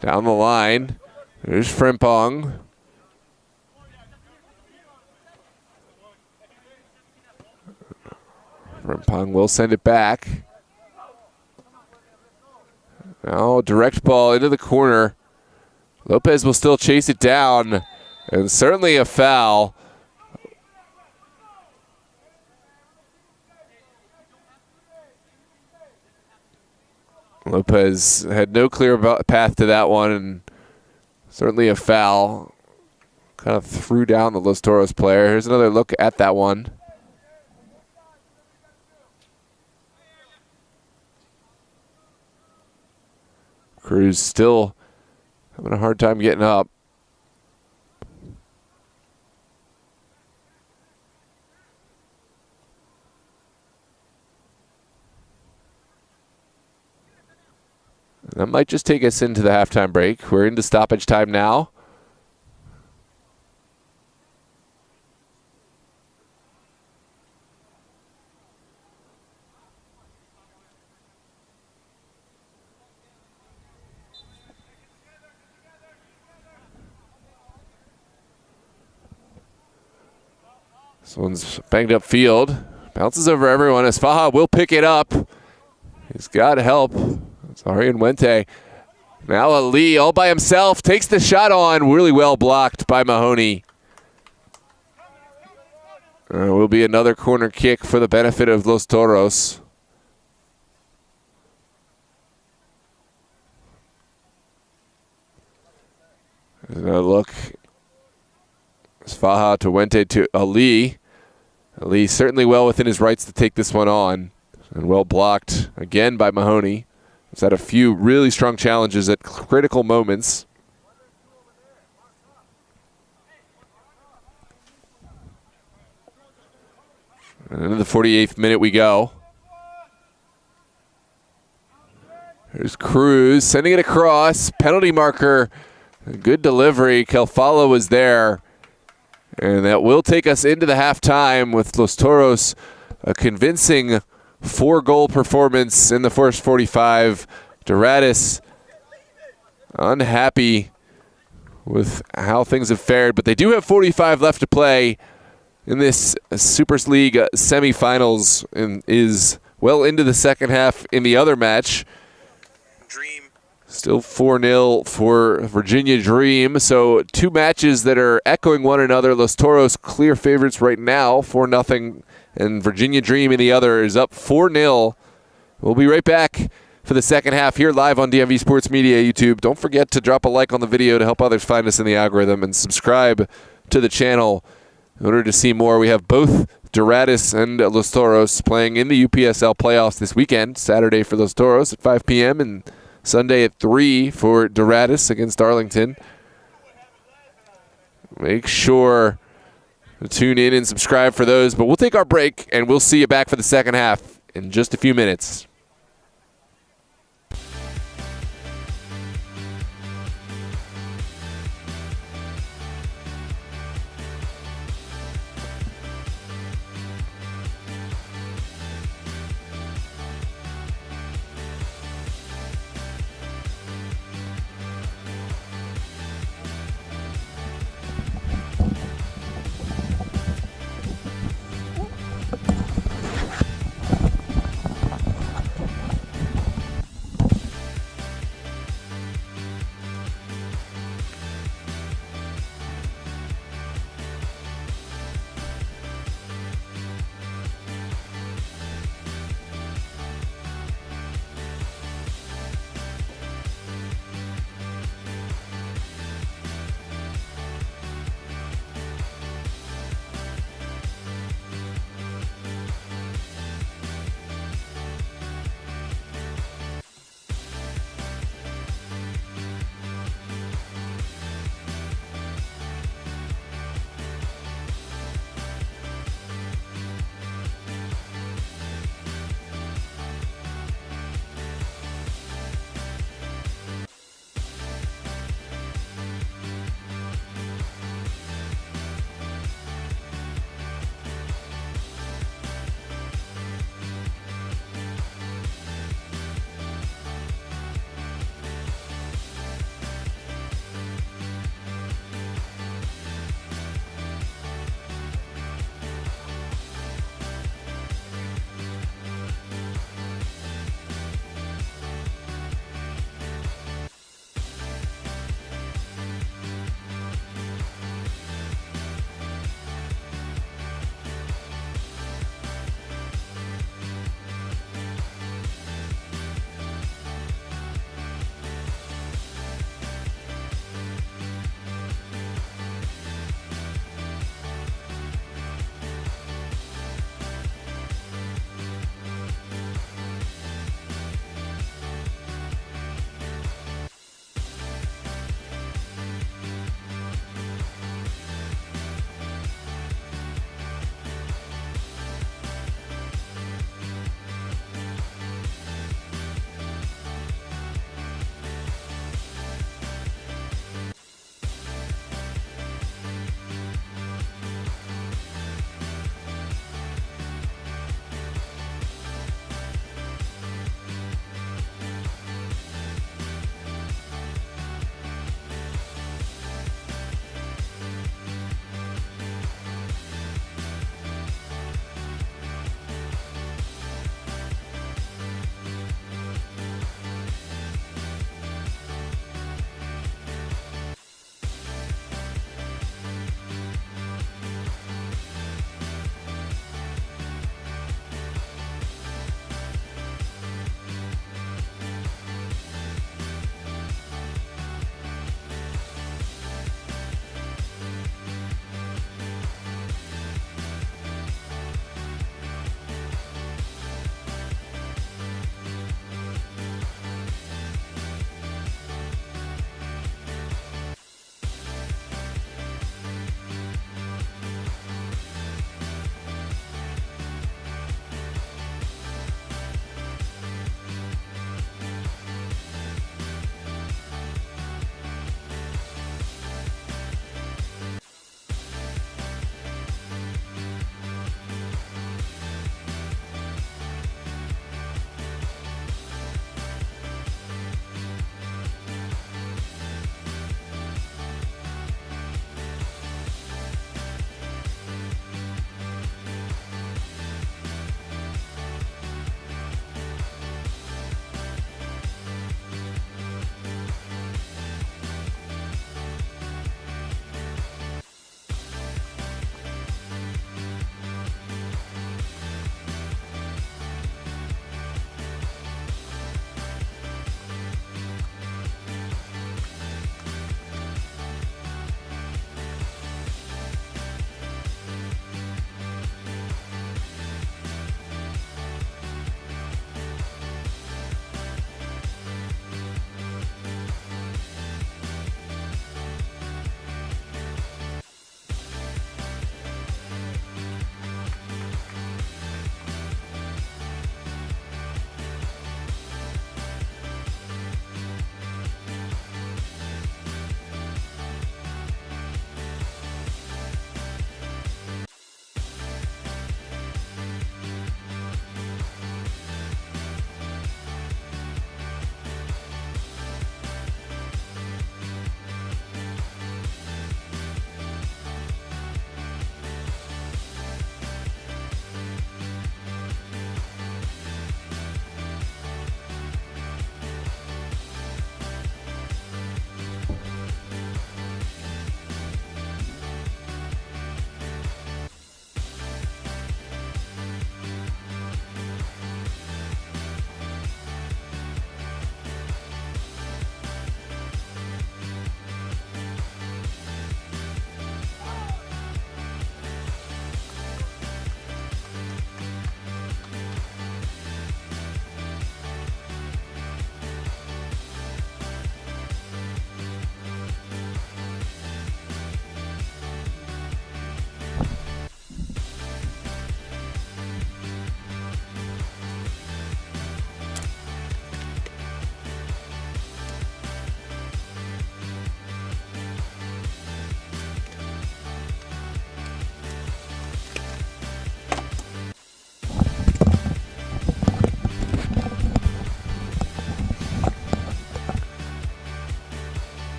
Down the line. There's Frimpong. Frimpong will send it back. Now direct ball into the corner. Lopez will still chase it down, and certainly a foul. Lopez had no clear path to that one, and certainly a foul. Kind of threw down the Los Toros player. Here's another look at that one. Cruz still having a hard time getting up. That might just take us into the halftime break. We're into stoppage time now. This one's banged up field. Bounces over everyone as Faja will pick it up. He's got help. Sorry, and Wente. Now Ali all by himself takes the shot on. Really well blocked by Mahoney. Will be another corner kick for the benefit of Los Toros. There's another look. It's Faja to Wente to Ali. Ali certainly well within his rights to take this one on. And well blocked again by Mahoney. He's had a few really strong challenges at critical moments. And into the 48th minute we go. There's Cruz sending it across. Penalty marker. A good delivery. Kelfala was there. And that will take us into the halftime with Los Toros a convincing 4-goal performance in the first 45. Doradus unhappy with how things have fared, but they do have 45 left to play in this Super League semifinals and is well into the second half in the other match. Dream. Still 4-0 for Virginia Dream. So two matches that are echoing one another. Los Toros clear favorites right now, 4-0. And Virginia Dream in the other is up 4-0. We'll be right back for the second half here live on DMV Sports Media YouTube. Don't forget to drop a like on the video to help others find us in the algorithm and subscribe to the channel in order to see more. We have both Doradus and Los Toros playing in the UPSL playoffs this weekend. Saturday for Los Toros at 5 p.m. and Sunday at 3 for Doradus against Arlington. Make sure to tune in and subscribe for those. But we'll take our break, and we'll see you back for the second half in just a few minutes.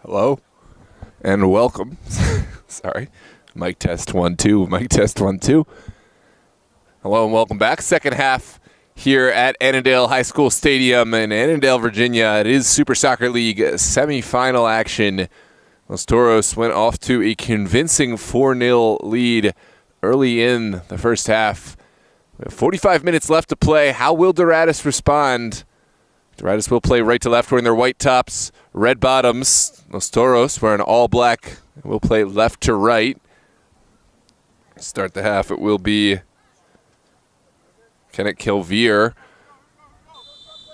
Hello and welcome. Sorry. Mic test 1 2. Mic test 1 2. Hello and welcome back. Second half here at Annandale High School Stadium in Annandale, Virginia. It is Super Soccer League semifinal action. Los Toros went off to a convincing 4-0 lead early in the first half. We have 45 minutes left to play. How will Doradus respond? Doradus will play right to left, wearing their white tops, red bottoms. Los Toros wearing all black. We'll play left to right. Start the half. It will be Kenneth Kilvier.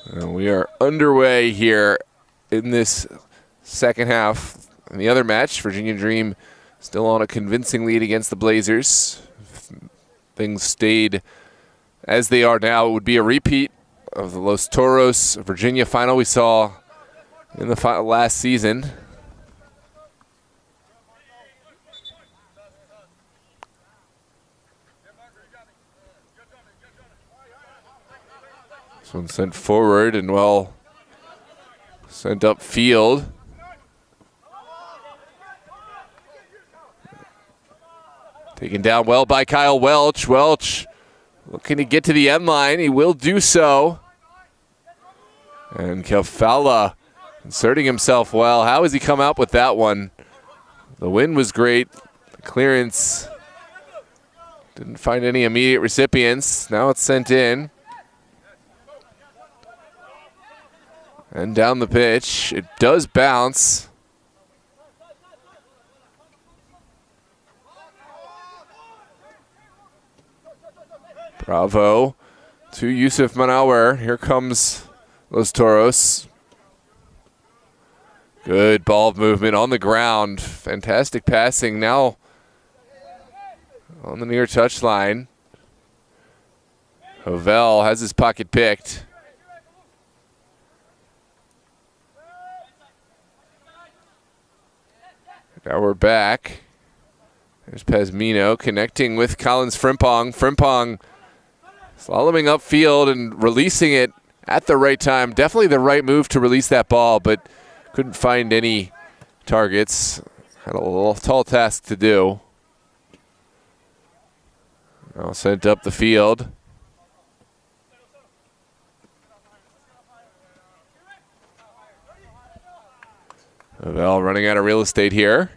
And we are underway here in this second half. In the other match, Virginia Dream still on a convincing lead against the Blazers. If things stayed as they are now, it would be a repeat of the Los Toros Virginia final we saw in the last season. This one sent forward and well sent upfield. Taken down well by Kyle Welch. Welch looking to get to the end line. He will do so. And Kefala inserting himself well. How has he come out with that one? The win was great. The clearance didn't find any immediate recipients. Now it's sent in. And down the pitch. It does bounce. Bravo to Yusuf Manauer. Here comes Los Toros. Good ball movement on the ground. Fantastic passing now on the near touchline. Havel has his pocket picked. Now we're back. There's Pazmino connecting with Collins Frimpong. Frimpong slaloming upfield and releasing it at the right time. Definitely the right move to release that ball, but couldn't find any targets. Had a little tall task to do. Now sent up the field. Havel running out of real estate here.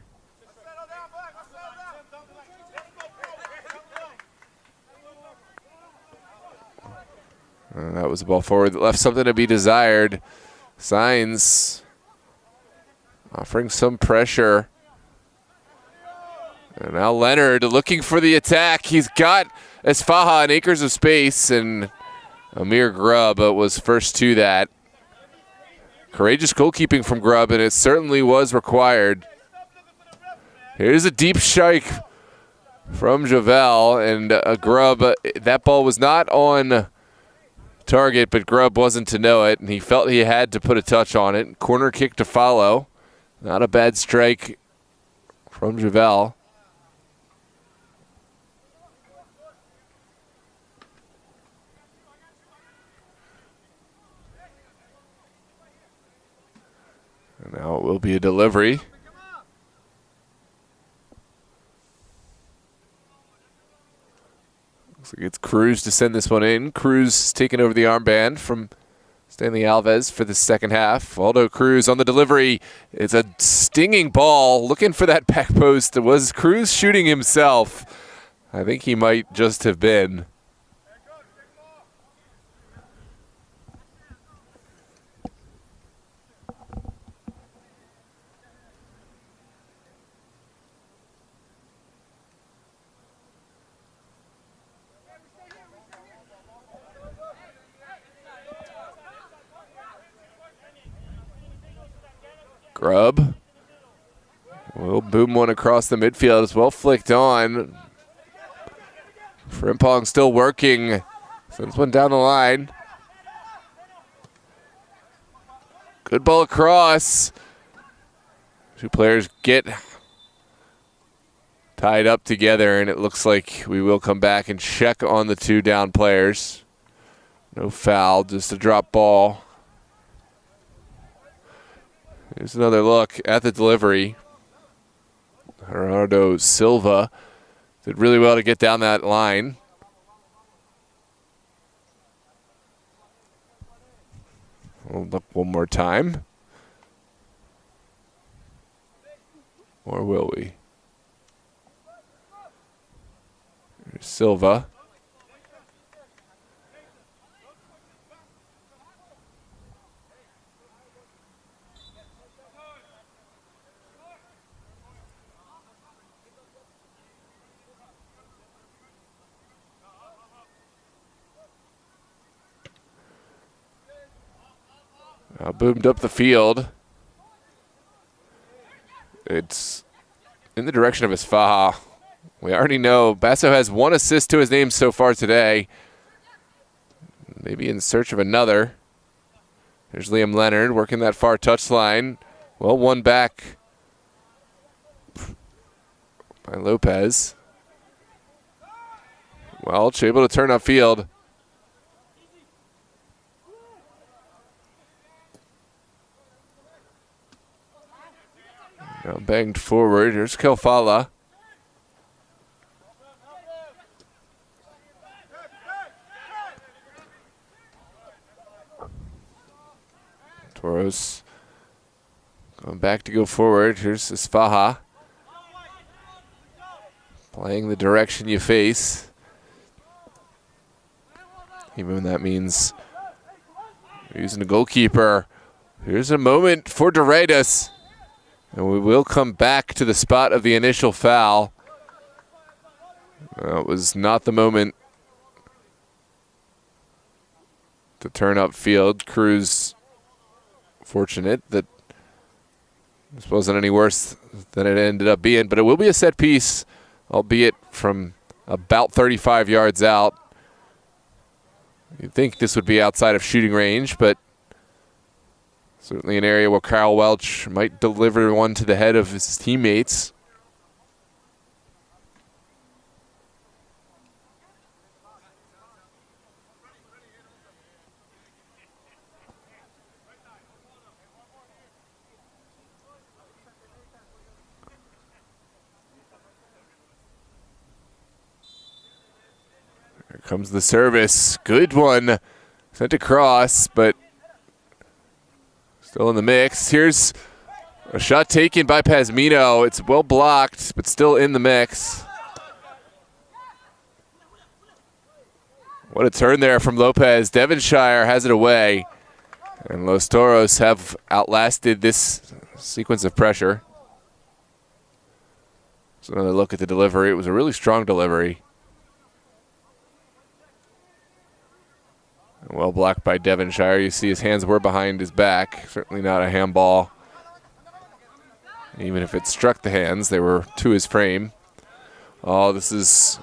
That was a ball forward that left something to be desired. Signs offering some pressure. And now Leonard looking for the attack. He's got Esfaha in acres of space, and Amir Grubb was first to that. Courageous goalkeeping from Grubb, and it certainly was required. Here's a deep strike from Javel, and Grubb, that ball was not on target, but Grubb wasn't to know it, and he felt he had to put a touch on it. Corner kick to follow. Not a bad strike from Javel. And now it will be a delivery. Looks like it's Cruz to send this one in. Cruz taking over the armband from Stanley Alves for the second half. Aldo Cruz on the delivery. It's a stinging ball. Looking for that back post. It was Cruz shooting himself. I think he might just have been. Grubb will boom one across the midfield. It's well flicked on. Frimpong still working. Sends one down the line. Good ball across. Two players get tied up together, and it looks like we will come back and check on the two down players. No foul, just a drop ball. Here's another look at the delivery. Gerardo Silva did really well to get down that line. Hold up one more time. Or will we? Here's Silva. Boomed up the field. It's in the direction of Isfaha. We already know Basso has 1 assist to his name so far today. Maybe in search of another. There's Liam Leonard working that far touchline. Well, one back by Lopez. Welch able to turn upfield. Now banged forward. Here's Kelfala. Toros going back to go forward. Here's Isfaha. Playing the direction you face. Even when that means using a goalkeeper. Here's a moment for Doradus. And we will come back to the spot of the initial foul. It was not the moment to turn upfield. Cruz fortunate that this wasn't any worse than it ended up being, but it will be a set piece, albeit from about 35 yards out. You'd think this would be outside of shooting range, but certainly an area where Kyle Welch might deliver one to the head of his teammates. Here comes the service. Good one. Sent across, but still in the mix. Here's a shot taken by Pazmino. It's well blocked, but still in the mix. What a turn there from Lopez. Devonshire has it away. And Los Toros have outlasted this sequence of pressure. So another look at the delivery. It was a really strong delivery. Well blocked by Devonshire. You see his hands were behind his back. Certainly not a handball. Even if it struck the hands, they were to his frame. Oh, this is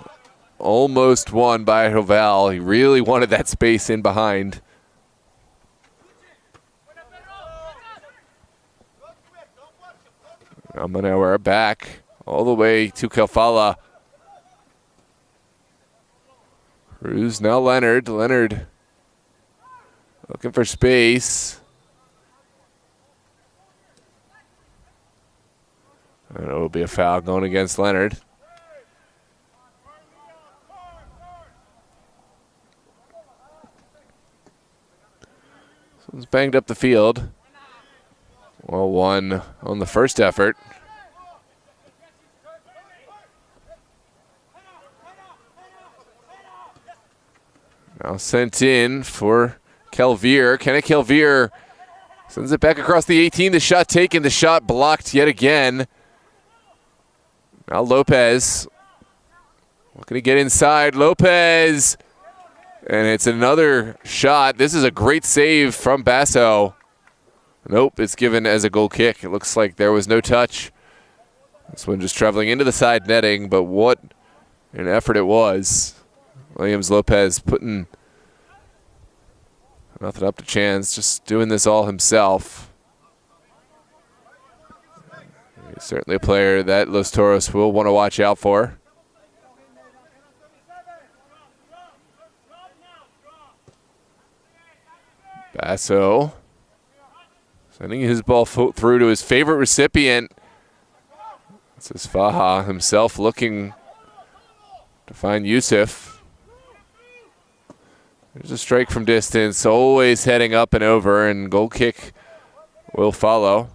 almost won by Joval. He really wanted that space in behind. Now back all the way to Kelfala. Cruz, now Leonard. Leonard looking for space. And it will be a foul going against Leonard. Someone's banged up the field. Well, one on the first effort. Now sent in for Kelvier. Kenneth Kelvier sends it back across the 18. The shot taken. The shot blocked yet again. Now Lopez looking to get inside. Lopez. And it's another shot. This is a great save from Basso. Nope, it's given as a goal kick. It looks like there was no touch. This one just traveling into the side netting, but what an effort it was. Williams Lopez putting nothing up to chance, just doing this all himself. He's certainly a player that Los Toros will want to watch out for. Basso Sending his ball through to his favorite recipient. This is Faha himself looking to find Yusuf. There's a strike from distance, always heading up and over, and goal kick will follow.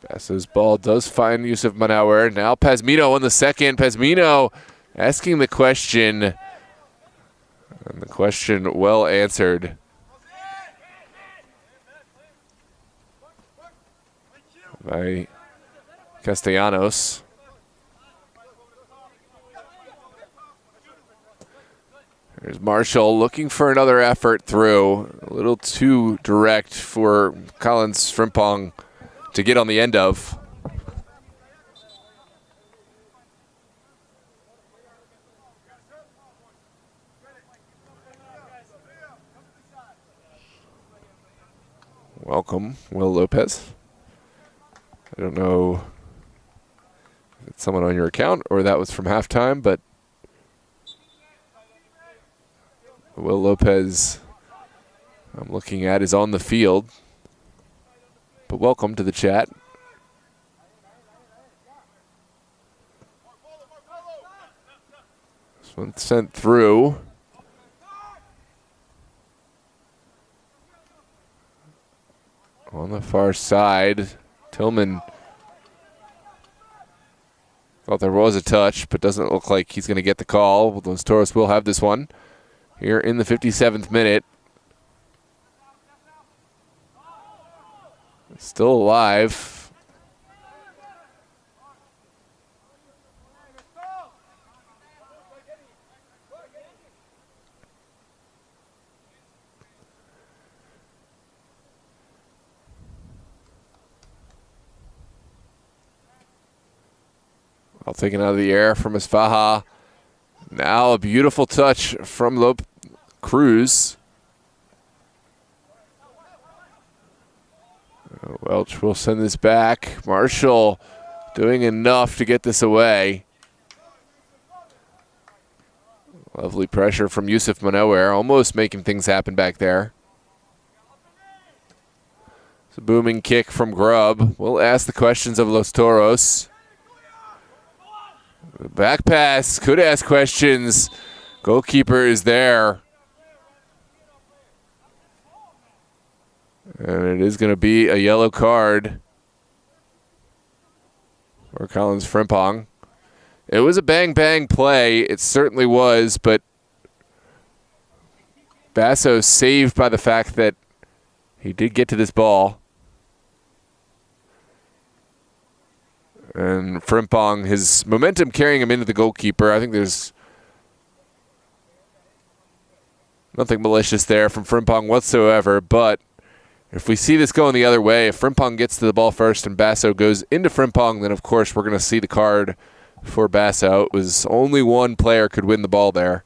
Basso's ball does find Yusuf Manauer. Now Pazmino on the second. Pazmino asking the question. And the question well answered. By Castellanos. There's Marshall looking for another effort through. A little too direct for Collins Frimpong to get on the end of. Welcome, Will Lopez. I don't know if it's someone on your account or that was from halftime, but Will Lopez, I'm looking at, is on the field. But welcome to the chat. This one sent through. On the far side, Tillman thought there was a touch, but doesn't look like he's going to get the call. Los Toros will have this one here in the 57th minute. Still alive. All taken out of the air from Isfaha. Now a beautiful touch from Cruz. Welch will send this back. Marshall doing enough to get this away. Lovely pressure from Yusuf Manauer, almost making things happen back there. It's a booming kick from Grubb. We'll ask the questions of Los Toros. Back pass, could ask questions. Goalkeeper is there. And it is going to be a yellow card for Collins Frimpong. It was a bang-bang play. It certainly was, but Basso saved by the fact that he did get to this ball. And Frimpong, his momentum carrying him into the goalkeeper. I think there's nothing malicious there from Frimpong whatsoever, but if we see this going the other way, if Frimpong gets to the ball first and Basso goes into Frimpong, then of course we're going to see the card for Basso. It was only one player could win the ball there.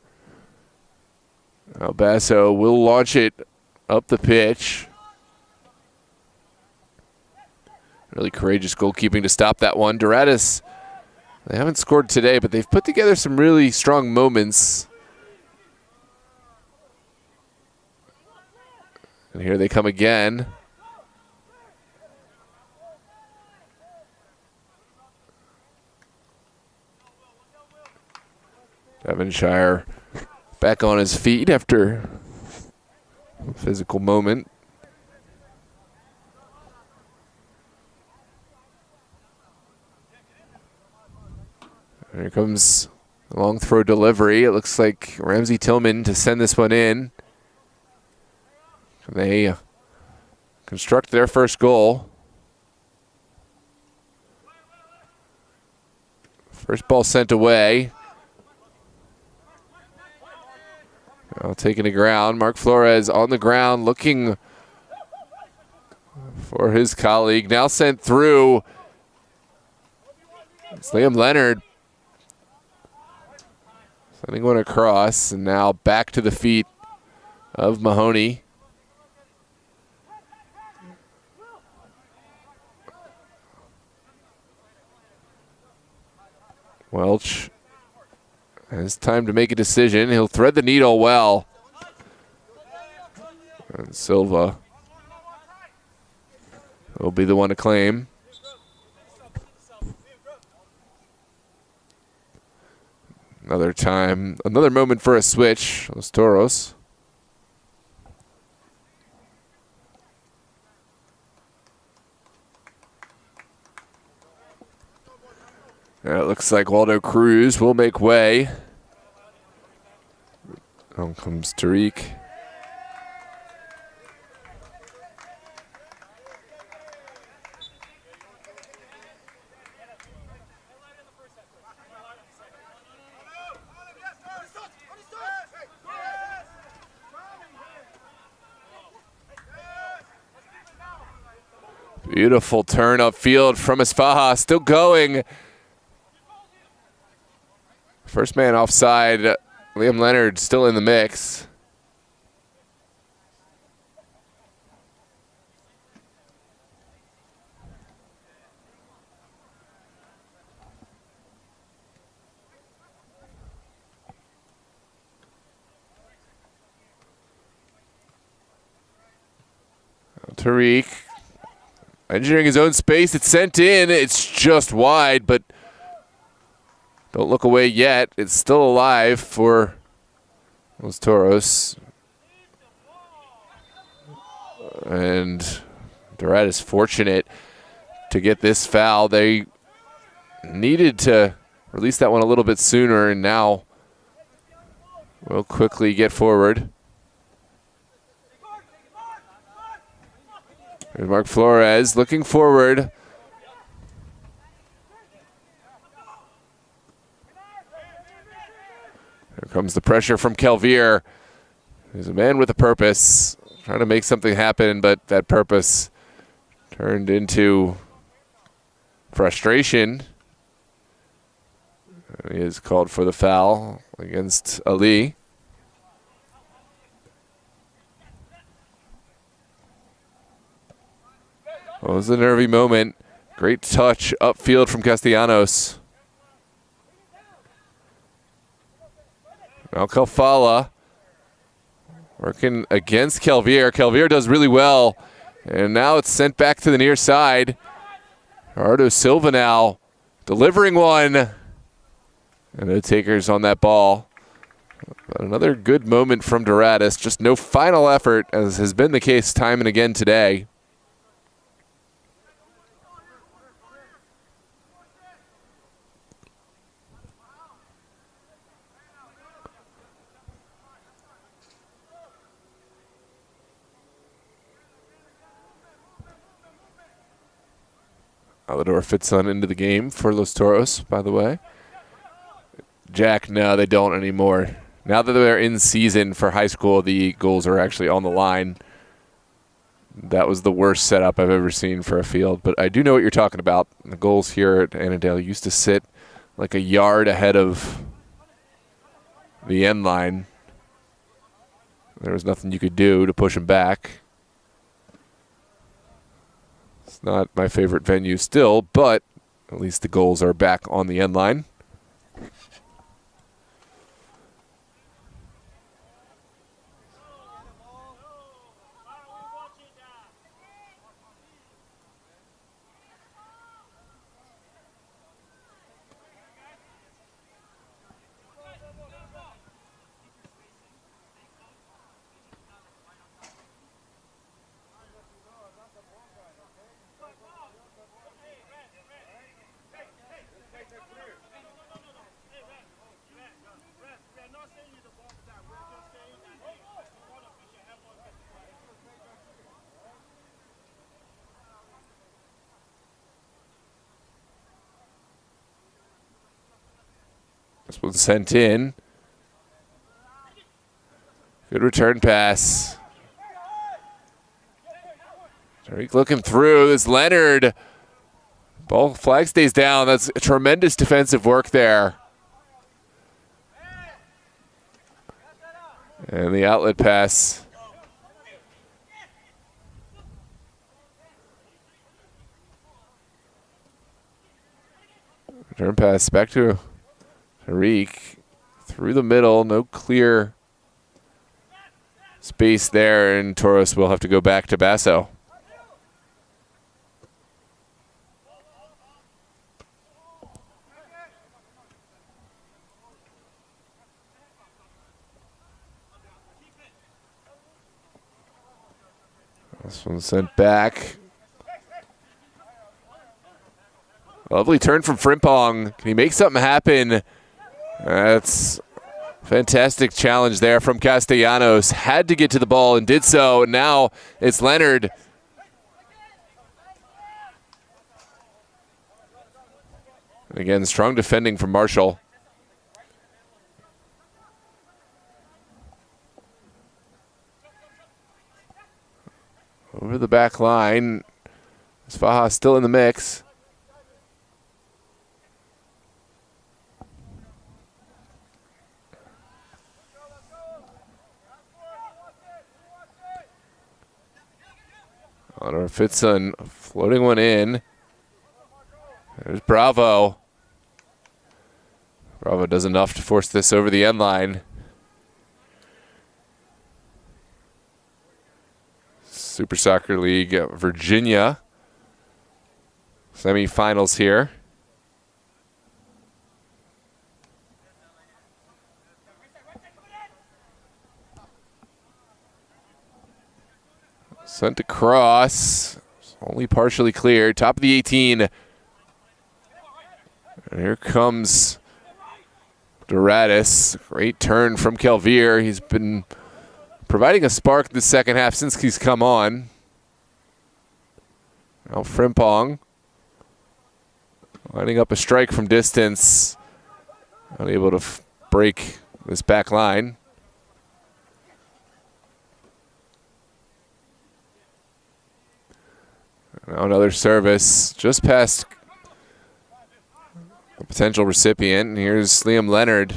Now Basso will launch it up the pitch. Really courageous goalkeeping to stop that one. Doradus, they haven't scored today, but they've put together some really strong moments. And here they come again. Devonshire back on his feet after a physical moment. Here comes a long throw delivery. It looks like Ramsey Tillman to send this one in. They construct their first goal. First ball sent away. Now taking to ground. Mark Flores on the ground looking for his colleague. Now sent through. It's Liam Leonard. Sending one across, and now back to the feet of Mahoney. Welch has time to make a decision. He'll thread the needle well. And Silva will be the one to claim. Another time, another moment for a switch. Los Toros. It looks like Waldo Cruz will make way. Down comes Tariq. Beautiful turn upfield from Esfaja, still going. First man offside, Liam Leonard still in the mix. Tariq engineering his own space. It's sent in. It's just wide, but don't look away yet. It's still alive for Los Toros. And Doradus fortunate to get this foul. They needed to release that one a little bit sooner, and now we'll quickly get forward. There's Mark Flores looking forward. Here comes the pressure from Kelvier. He's a man with a purpose, trying to make something happen, but that purpose turned into frustration. He is called for the foul against Ali. Well, it was a nervy moment. Great touch upfield from Castellanos. Now Kalfala working against Kelvier. Kelvier does really well. And now it's sent back to the near side. Gerardo Silva now delivering one. And no takers on that ball. But another good moment from Doradus. Just no final effort, as has been the case time and again today. Alador fits on into the game for Los Toros, by the way. Jack, no, they don't anymore. Now that they're in season for high school, the goals are actually on the line. That was the worst setup I've ever seen for a field, but I do know what you're talking about. The goals here at Annandale used to sit like a yard ahead of the end line. There was nothing you could do to push them back. It's not my favorite venue still, but at least the goals are back on the end line. This one's sent in. Good return pass. Tariq looking through. This Leonard. Ball flag stays down. That's tremendous defensive work there. And the outlet pass. Return pass back to Tariq. Through the middle. No clear space there. And Toros will have to go back to Basso. This one sent back. Lovely turn from Frimpong. Can he make something happen? That's a fantastic challenge there from Castellanos. Had to get to the ball and did so. And now it's Leonard. And again, strong defending from Marshall. Over the back line. Svaha still in the mix. Honor Fitzson floating one in. There's Bravo. Bravo does enough to force this over the end line. Super Soccer League, Virginia. Semifinals here. Sent across. Only partially cleared. Top of the 18. And here comes Doradus. Great turn from Kelvier. He's been providing a spark in the second half since he's come on. Now Frimpong lining up a strike from distance. Unable to break this back line. Now another service just past a potential recipient. Here's Liam Leonard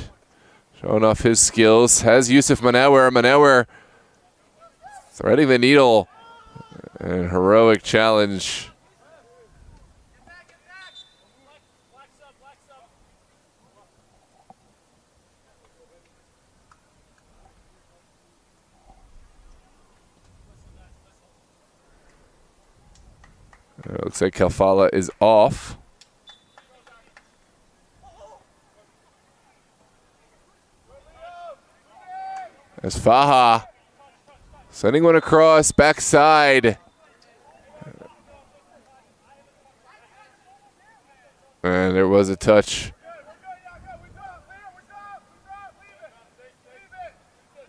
showing off his skills. Has Yusuf Manauer. Manauer threading the needle. An heroic challenge. It looks like Kalfala is off. As Faha sending one across, backside. And there was a touch.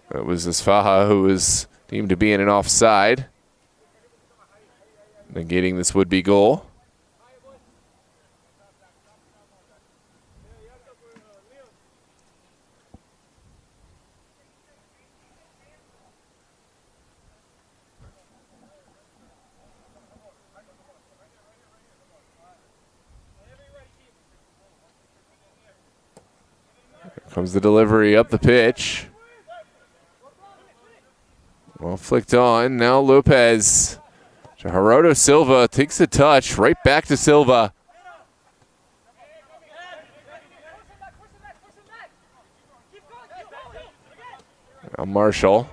That was Faha who was deemed to be in an offside, negating this would-be goal. Comes the delivery up the pitch. Well flicked on. Now Lopez. Gerardo Silva takes a touch. Right back to Silva. Now Marshall.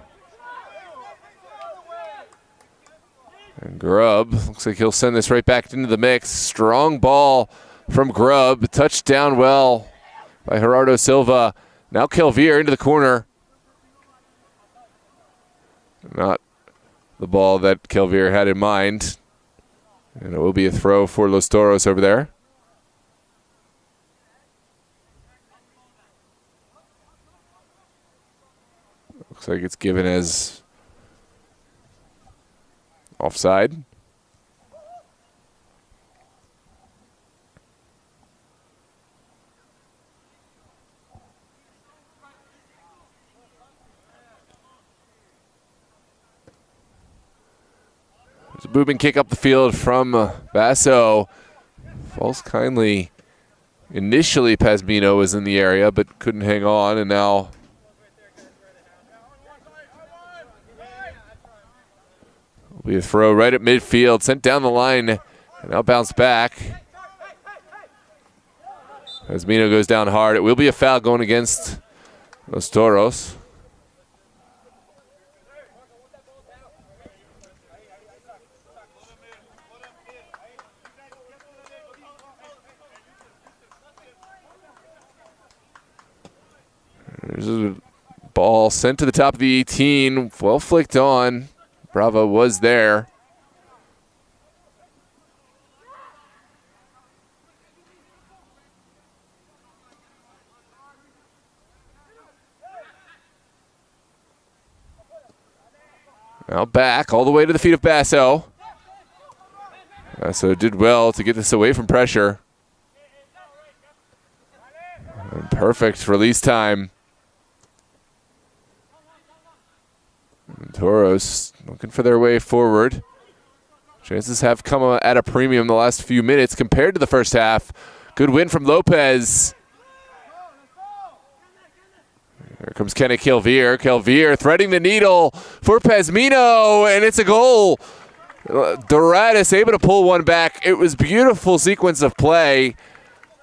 And Grubb. Looks like he'll send this right back into the mix. Strong ball from Grubb. Touched down well by Gerardo Silva. Now Kelvier into the corner. Not the ball that Kelvier had in mind. And it will be a throw for Los Toros over there. Looks like it's given as offside. There's a moving kick up the field from Basso. Falls kindly. Initially, Pazmino was in the area, but couldn't hang on, and now will be a throw right at midfield, sent down the line, and now bounce back. Pazmino goes down hard. It will be a foul going against Los Toros. There's a ball sent to the top of the 18. Well flicked on. Bravo was there. Now back all the way to the feet of Basso. Basso did well to get this away from pressure. And perfect release time. And Toros looking for their way forward. Chances have come at a premium the last few minutes compared to the first half. Good win from Lopez. Here comes Kenneth Kelvier. Kelvier threading the needle for Pazmino, and it's a goal. Doradus able to pull one back. It was beautiful sequence of play.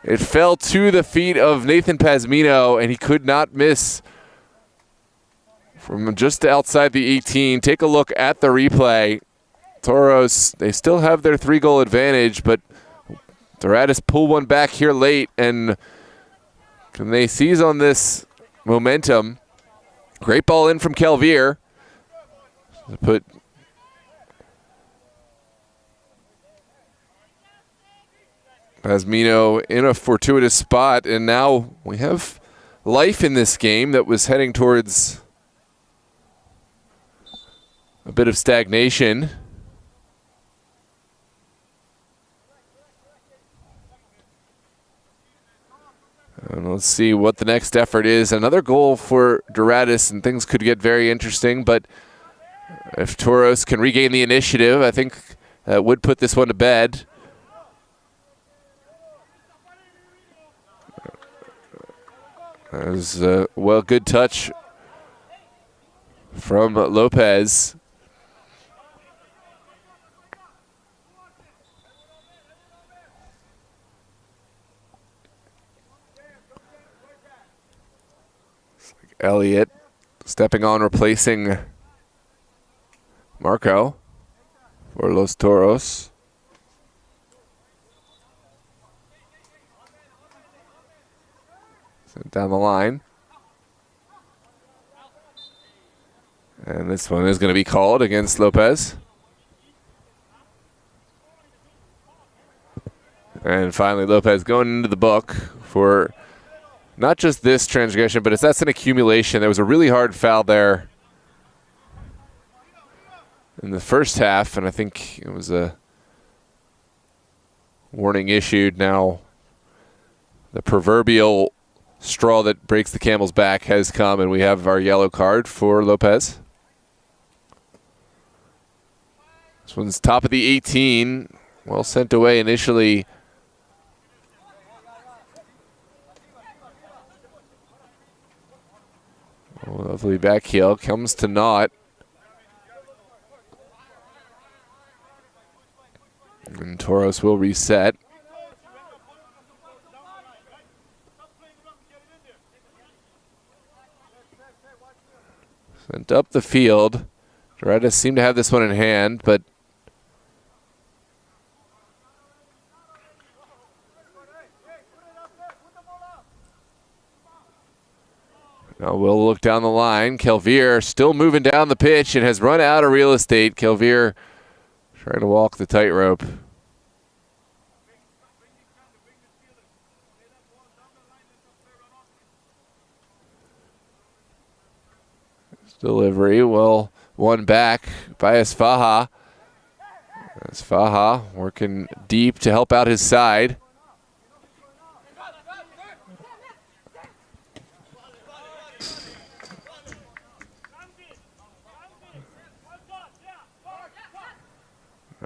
It fell to the feet of Nathan Pazmino, and he could not miss from just outside the 18. Take a look at the replay. Toros, they still have their 3-goal advantage, but Doradus pulled one back here late, and can they seize on this momentum? Great ball in from Kelvier to put Pazmino in a fortuitous spot, and now we have life in this game that was heading towards a bit of stagnation. And let's see what the next effort is. Another goal for Doradus, and things could get very interesting, but if Toros can regain the initiative, I think that would put this one to bed. That was a good touch from Lopez. Elliott stepping on, replacing Marco for Los Toros. Sent down the line. And this one is going to be called against Lopez. And finally, Lopez going into the book for not just this transgression, but that's an accumulation. There was a really hard foul there in the first half, and I think it was a warning issued. Now the proverbial straw that breaks the camel's back has come, and we have our yellow card for Lopez. This one's top of the 18. Well sent away initially. Oh, lovely back heel, comes to naught. And Toros will reset. Sent up the field. Doradus seemed to have this one in hand, but now we'll look down the line. Kelvier still moving down the pitch and has run out of real estate. Kelvier trying to walk the tightrope. Delivery, well, one back by Esfaha. Esfaha working deep to help out his side.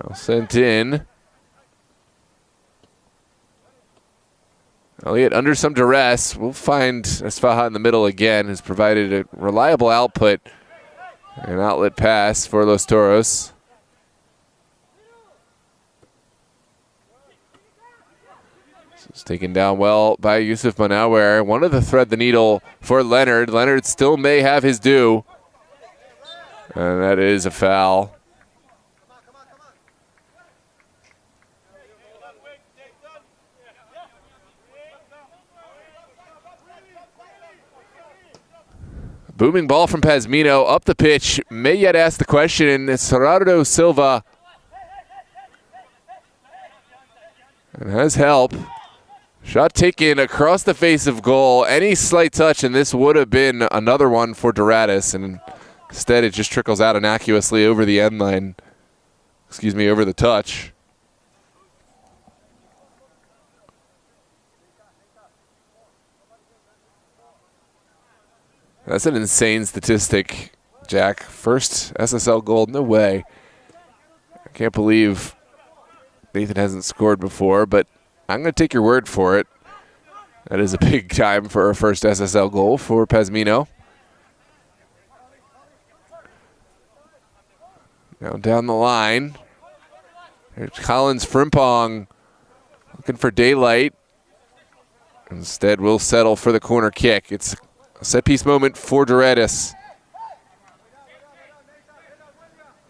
Now sent in. Elliott under some duress. We'll find Esfaha in the middle again, who's provided a reliable output. An outlet pass for Los Toros. It's taken down well by Yusuf Manawer. Wanted to thread the needle for Leonard. Leonard still may have his due. And that is a foul. Booming ball from Pazmino up the pitch. May yet ask the question. It's Gerardo Silva. And has help. Shot taken across the face of goal. Any slight touch, and this would have been another one for Doradus. And instead, it just trickles out innocuously over the end line. Excuse me, over the touch. That's an insane statistic, Jack. First SSL goal, no way. I can't believe Nathan hasn't scored before, but I'm going to take your word for it. That is a big time for a first SSL goal for Pazmino. Now down the line. There's Collins Frimpong looking for daylight. Instead, we'll settle for the corner kick. It's a set-piece moment for Doradus.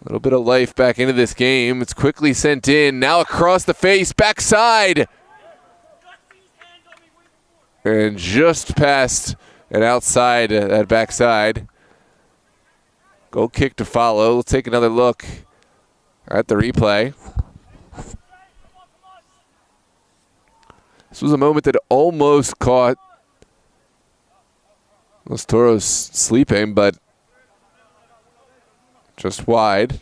A little bit of life back into this game. It's quickly sent in. Now across the face, backside. And just past and outside that backside. Goal kick to follow. We'll take another look at the replay. This was a moment that almost caught Los Toros sleeping, but just wide.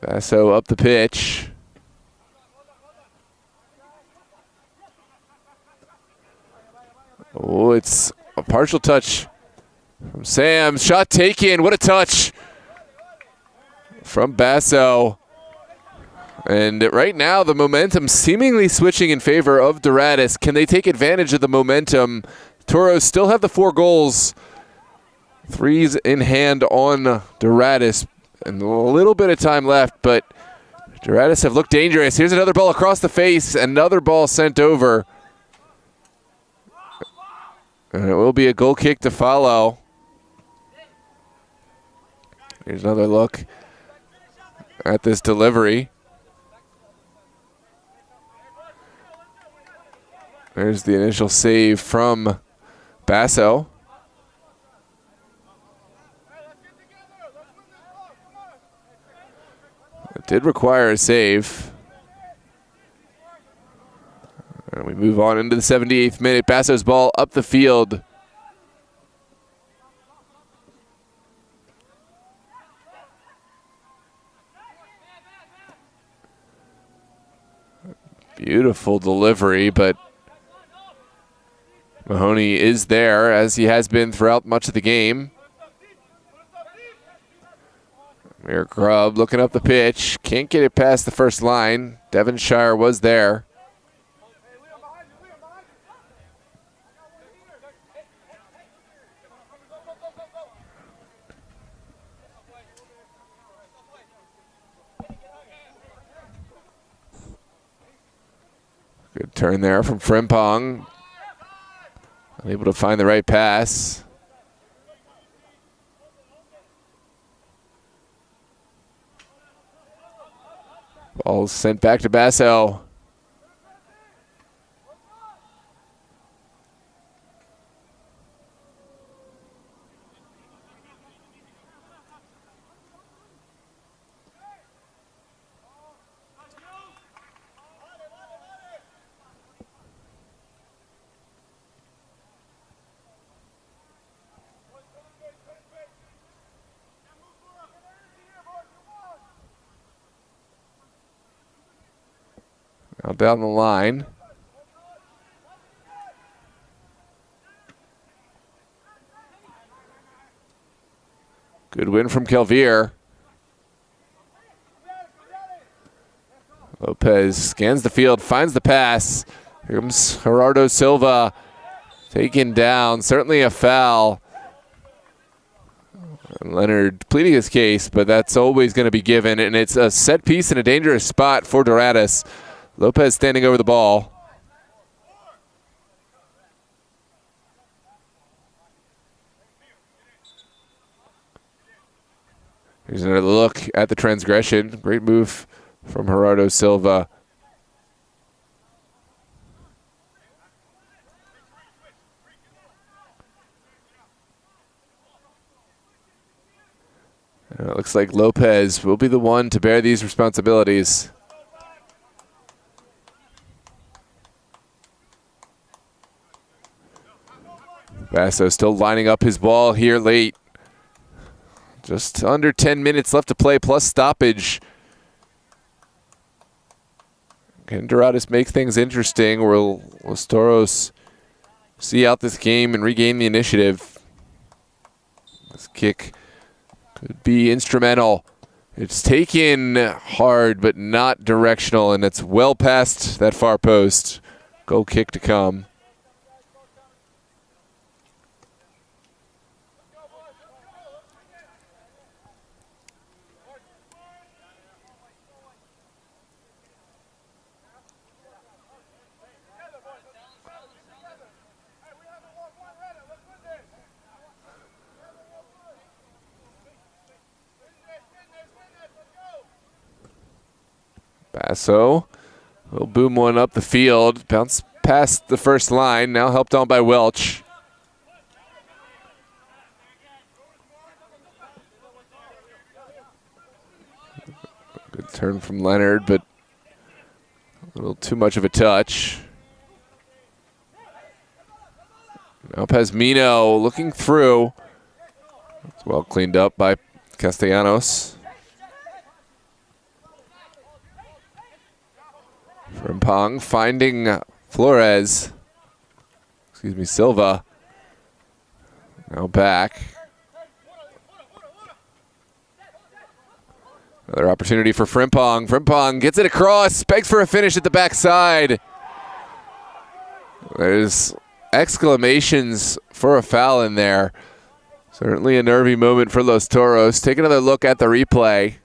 Basso up the pitch. Oh, it's a partial touch from Sam. Shot taken. What a touch from Basso. And right now, the momentum seemingly switching in favor of Doradus. Can they take advantage of the momentum? Toros still have the 4 goals. 3's in hand on Doradus. And a little bit of time left, but Doradus have looked dangerous. Here's another ball across the face. Another ball sent over. And it will be a goal kick to follow. Here's another look at this delivery. There's the initial save from Basso. It did require a save. And we move on into the 78th minute. Basso's ball up the field. Beautiful delivery, but Mahoney is there, as he has been throughout much of the game. Amir Grubb looking up the pitch. Can't get it past the first line. Devonshire was there. Good turn there from Frimpong. Unable to find the right pass. Ball sent back to Basso. Now down the line. Good win from Kelvier. Lopez scans the field, finds the pass. Here comes Gerardo Silva, taken down. Certainly a foul. Leonard pleading his case, but that's always going to be given, and it's a set piece in a dangerous spot for Doradus. Lopez standing over the ball. Here's another look at the transgression. Great move from Gerardo Silva. It looks like Lopez will be the one to bear these responsibilities. Basso still lining up his ball here late. Just under 10 minutes left to play, plus stoppage. Can Doradus make things interesting, or will Los Toros see out this game and regain the initiative? This kick could be instrumental. It's taken hard, but not directional, and it's well past that far post. Goal kick to come. Basso will boom one up the field. Bounce past the first line. Now helped on by Welch. Good turn from Leonard, but a little too much of a touch. Now Pazmino looking through. It's well cleaned up by Castellanos. Frimpong finding Flores. Excuse me, Silva. Now back. Another opportunity for Frimpong. Frimpong gets it across, begs for a finish at the backside. There's exclamations for a foul in there. Certainly a nervy moment for Los Toros. Take another look at the replay.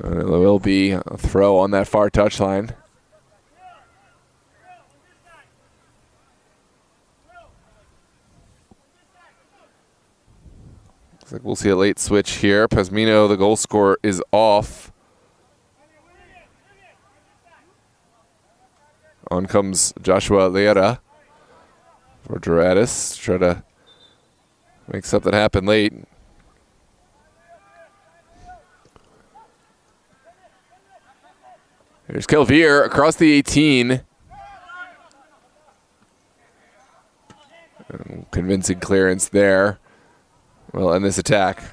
There will be a throw on that far touchline. Looks like we'll see a late switch here. Pazmino, the goal scorer, is off. On comes Joshua Leira for Doradus. Try to make something happen late. Here's Kelvier across the 18. Convincing clearance there. Well, end this attack.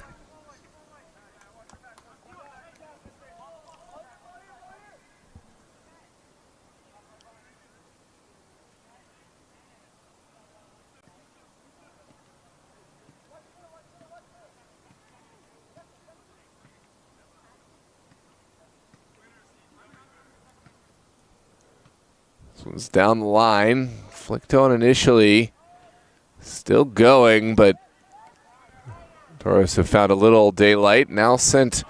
This one's down the line. Flicked on initially. Still going, but Toros have found a little daylight. Now sent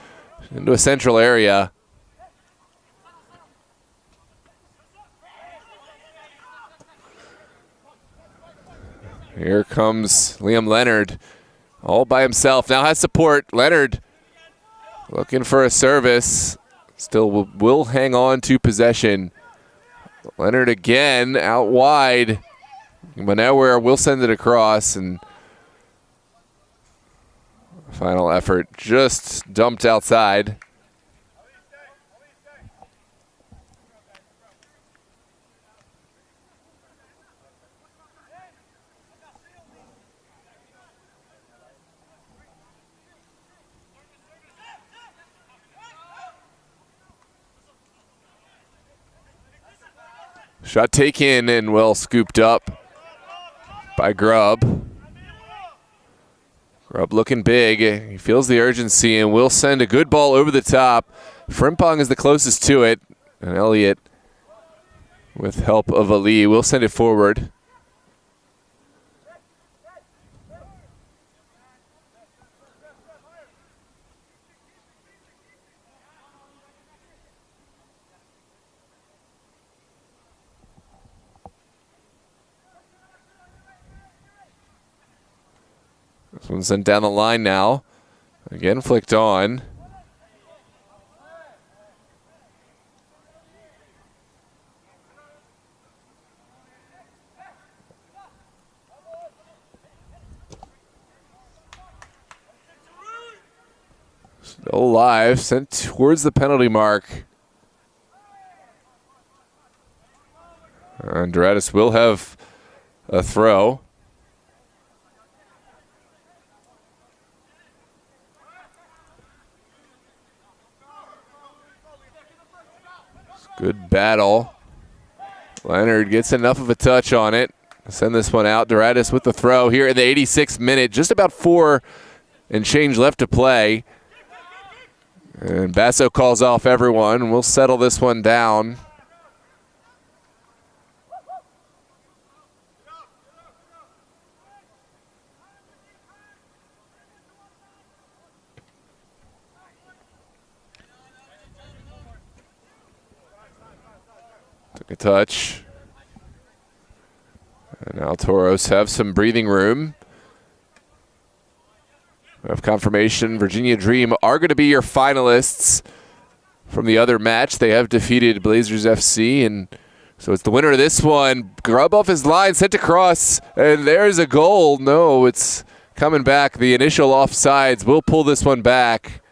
into a central area. Here comes Liam Leonard, all by himself. Now has support. Leonard looking for a service. Still will hang on to possession. Leonard again out wide. Manauer will send it across, and final effort just dumped outside. Shot taken and well scooped up by Grubb. Grubb looking big. He feels the urgency and will send a good ball over the top. Frimpong is the closest to it. And Elliott, with help of Ali, will send it forward. This one's sent down the line now. Again, flicked on. Still alive, sent towards the penalty mark. And Doradus will have a throw. Good battle. Leonard gets enough of a touch on it. Send this one out. Doradus with the throw here in the 86th minute. Just about 4 and change left to play. And Basso calls off everyone. We'll settle this one down. Took a touch. And now Toros have some breathing room. We have confirmation Virginia Dream are going to be your finalists from the other match. They have defeated Blazers FC, and so it's the winner of this one. Grubb off his line, sent across, and there's a goal. No, it's coming back. The initial offsides will pull this one back.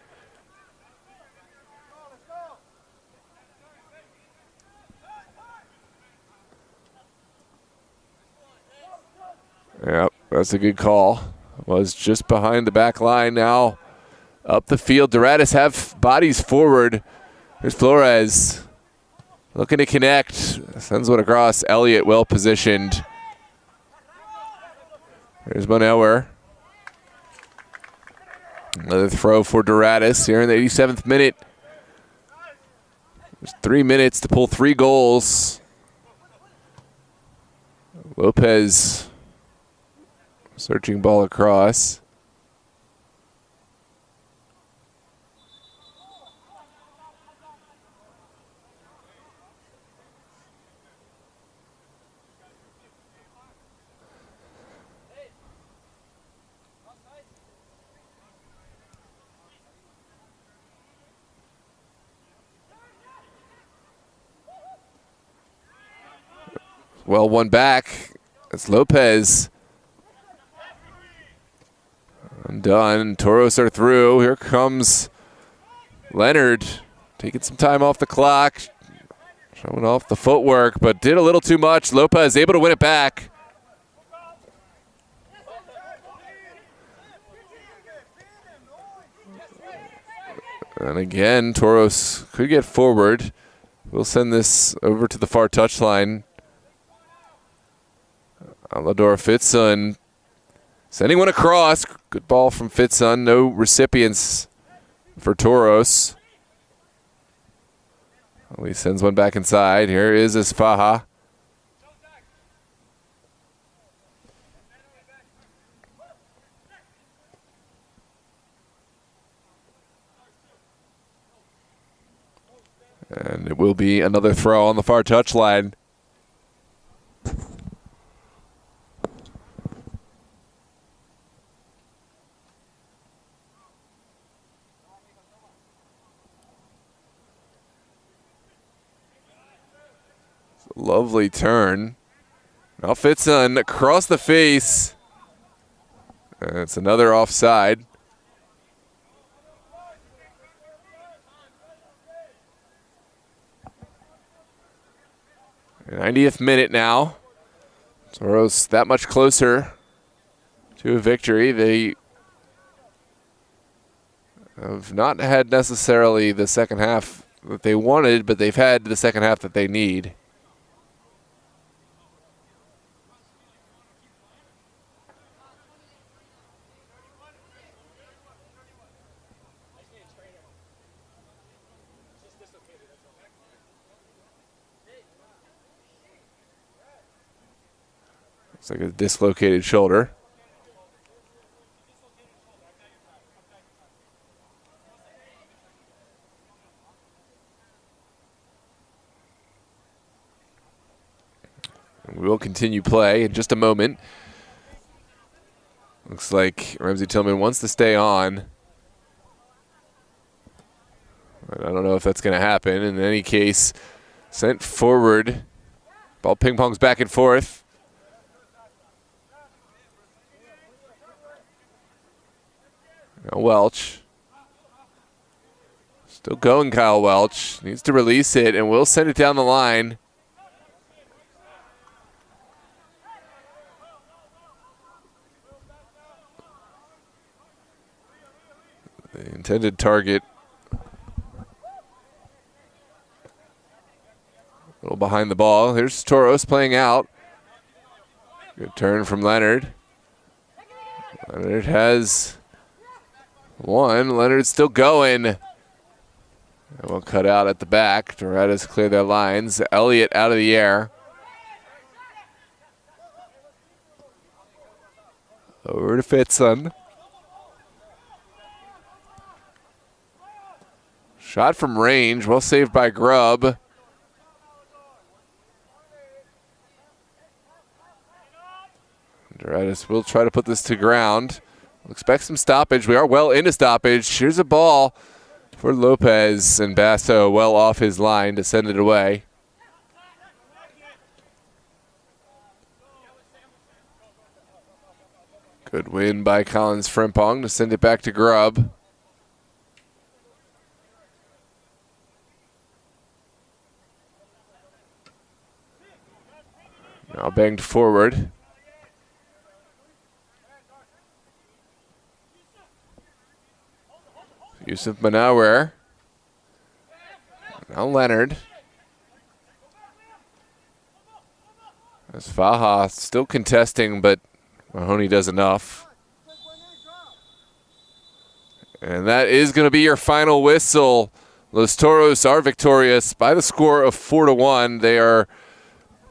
Yep, that's a good call. Was just behind the back line now. Up the field, Doradus have bodies forward. There's Flores looking to connect. Sends one across. Elliott well positioned. There's Bonauer. Another throw for Doradus here in the 87th minute. There's 3 minutes to pull 3 goals. Lopez searching ball across. Well, one back. It's Lopez. Undone. Toros are through. Here comes Leonard. Taking some time off the clock. Showing off the footwork, but did a little too much. Lopez able to win it back. And again, Toros could get forward. We'll send this over to the far touchline. Alador Fitzson sending one across. Good ball from Fitzson. No recipients for Toros. He sends one back inside. Here is Isfaha. And it will be another throw on the far touchline. Lovely turn. Now Fitzson across the face. And it's another offside. The 90th minute now. Toros that much closer to a victory. They have not had necessarily the second half that they wanted, but they've had the second half that they need. Looks like a dislocated shoulder. We will continue play in just a moment. Looks like Ramsey Tillman wants to stay on. But I don't know if that's going to happen. In any case, sent forward. Ball ping-pongs back and forth. Now Welch. Still going, Kyle Welch. Needs to release it, and will send it down the line. The intended target. A little behind the ball. Here's Toros playing out. Good turn from Leonard. Leonard has one. Leonard's still going. And we'll cut out at the back. Doradus clear their lines. Elliott out of the air. Over to Fitzson. Shot from range, well saved by Grubb. Doradus will try to put this to ground. We'll expect some stoppage. We are well into stoppage. Here's a ball for Lopez, and Basso well off his line to send it away. Good win by Collins Frimpong to send it back to Grubb. Now banged forward. Yusuf Manawer. Now Leonard. As Faha still contesting, but Mahoney does enough. And that is going to be your final whistle. Los Toros are victorious by the score of 4-1. They are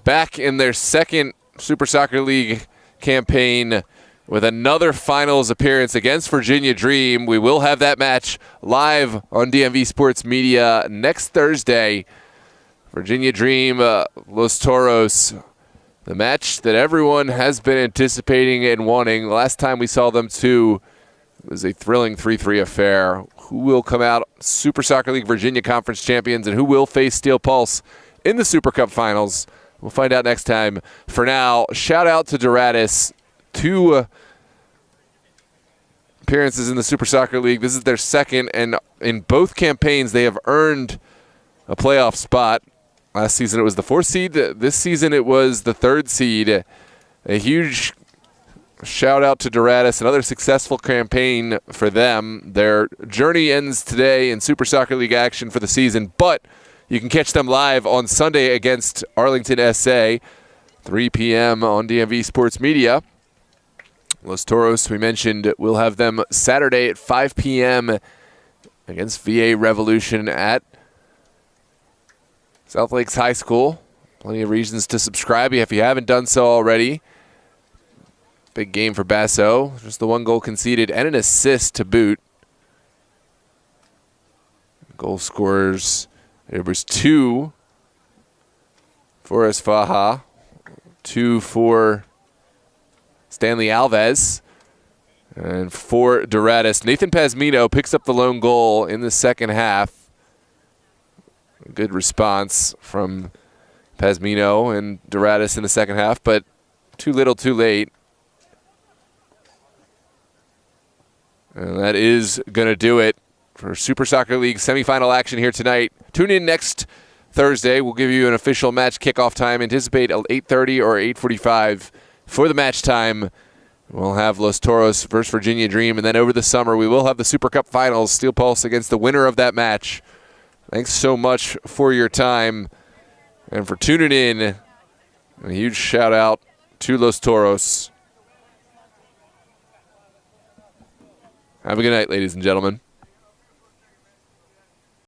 back in their second Super Soccer League campaign with another finals appearance against Virginia Dream. We will have that match live on DMV Sports Media next Thursday. Virginia Dream, Los Toros, the match that everyone has been anticipating and wanting. Last time we saw them too, it was a thrilling 3-3 affair. Who will come out Super Soccer League Virginia Conference champions, and who will face Steel Pulse in the Super Cup finals? We'll find out next time. For now, shout out to Doradus. 2 appearances in the Super Soccer League. This is their second, and in both campaigns, they have earned a playoff spot. Last season, it was the 4th seed. This season, it was the 3rd seed. A huge shout out to Doradus. Another successful campaign for them. Their journey ends today in Super Soccer League action for the season, but you can catch them live on Sunday against Arlington SA, 3 p.m. on DMV Sports Media. Los Toros, we mentioned, we'll have them Saturday at 5 p.m. against VA Revolution at South Lakes High School. Plenty of reasons to subscribe if you haven't done so already. Big game for Basso. Just the 1 goal conceded and an assist to boot. Goal scorers. There was 2 for Esfaha, 2 for Stanley Alves, and 4 Doradus. Nathan Pazmino picks up the lone goal in the second half. A good response from Pazmino and Doradus in the second half, but too little too late. And that is going to do it for Super Soccer League semifinal action here tonight. Tune in next Thursday. We'll give you an official match kickoff time. Anticipate 8:30 or 8:45 for the match time. We'll have Los Toros versus Virginia Dream, and then over the summer we will have the Super Cup Finals, Steel Pulse against the winner of that match. Thanks so much for your time and for tuning in. A huge shout out to Los Toros. Have a good night, ladies and gentlemen.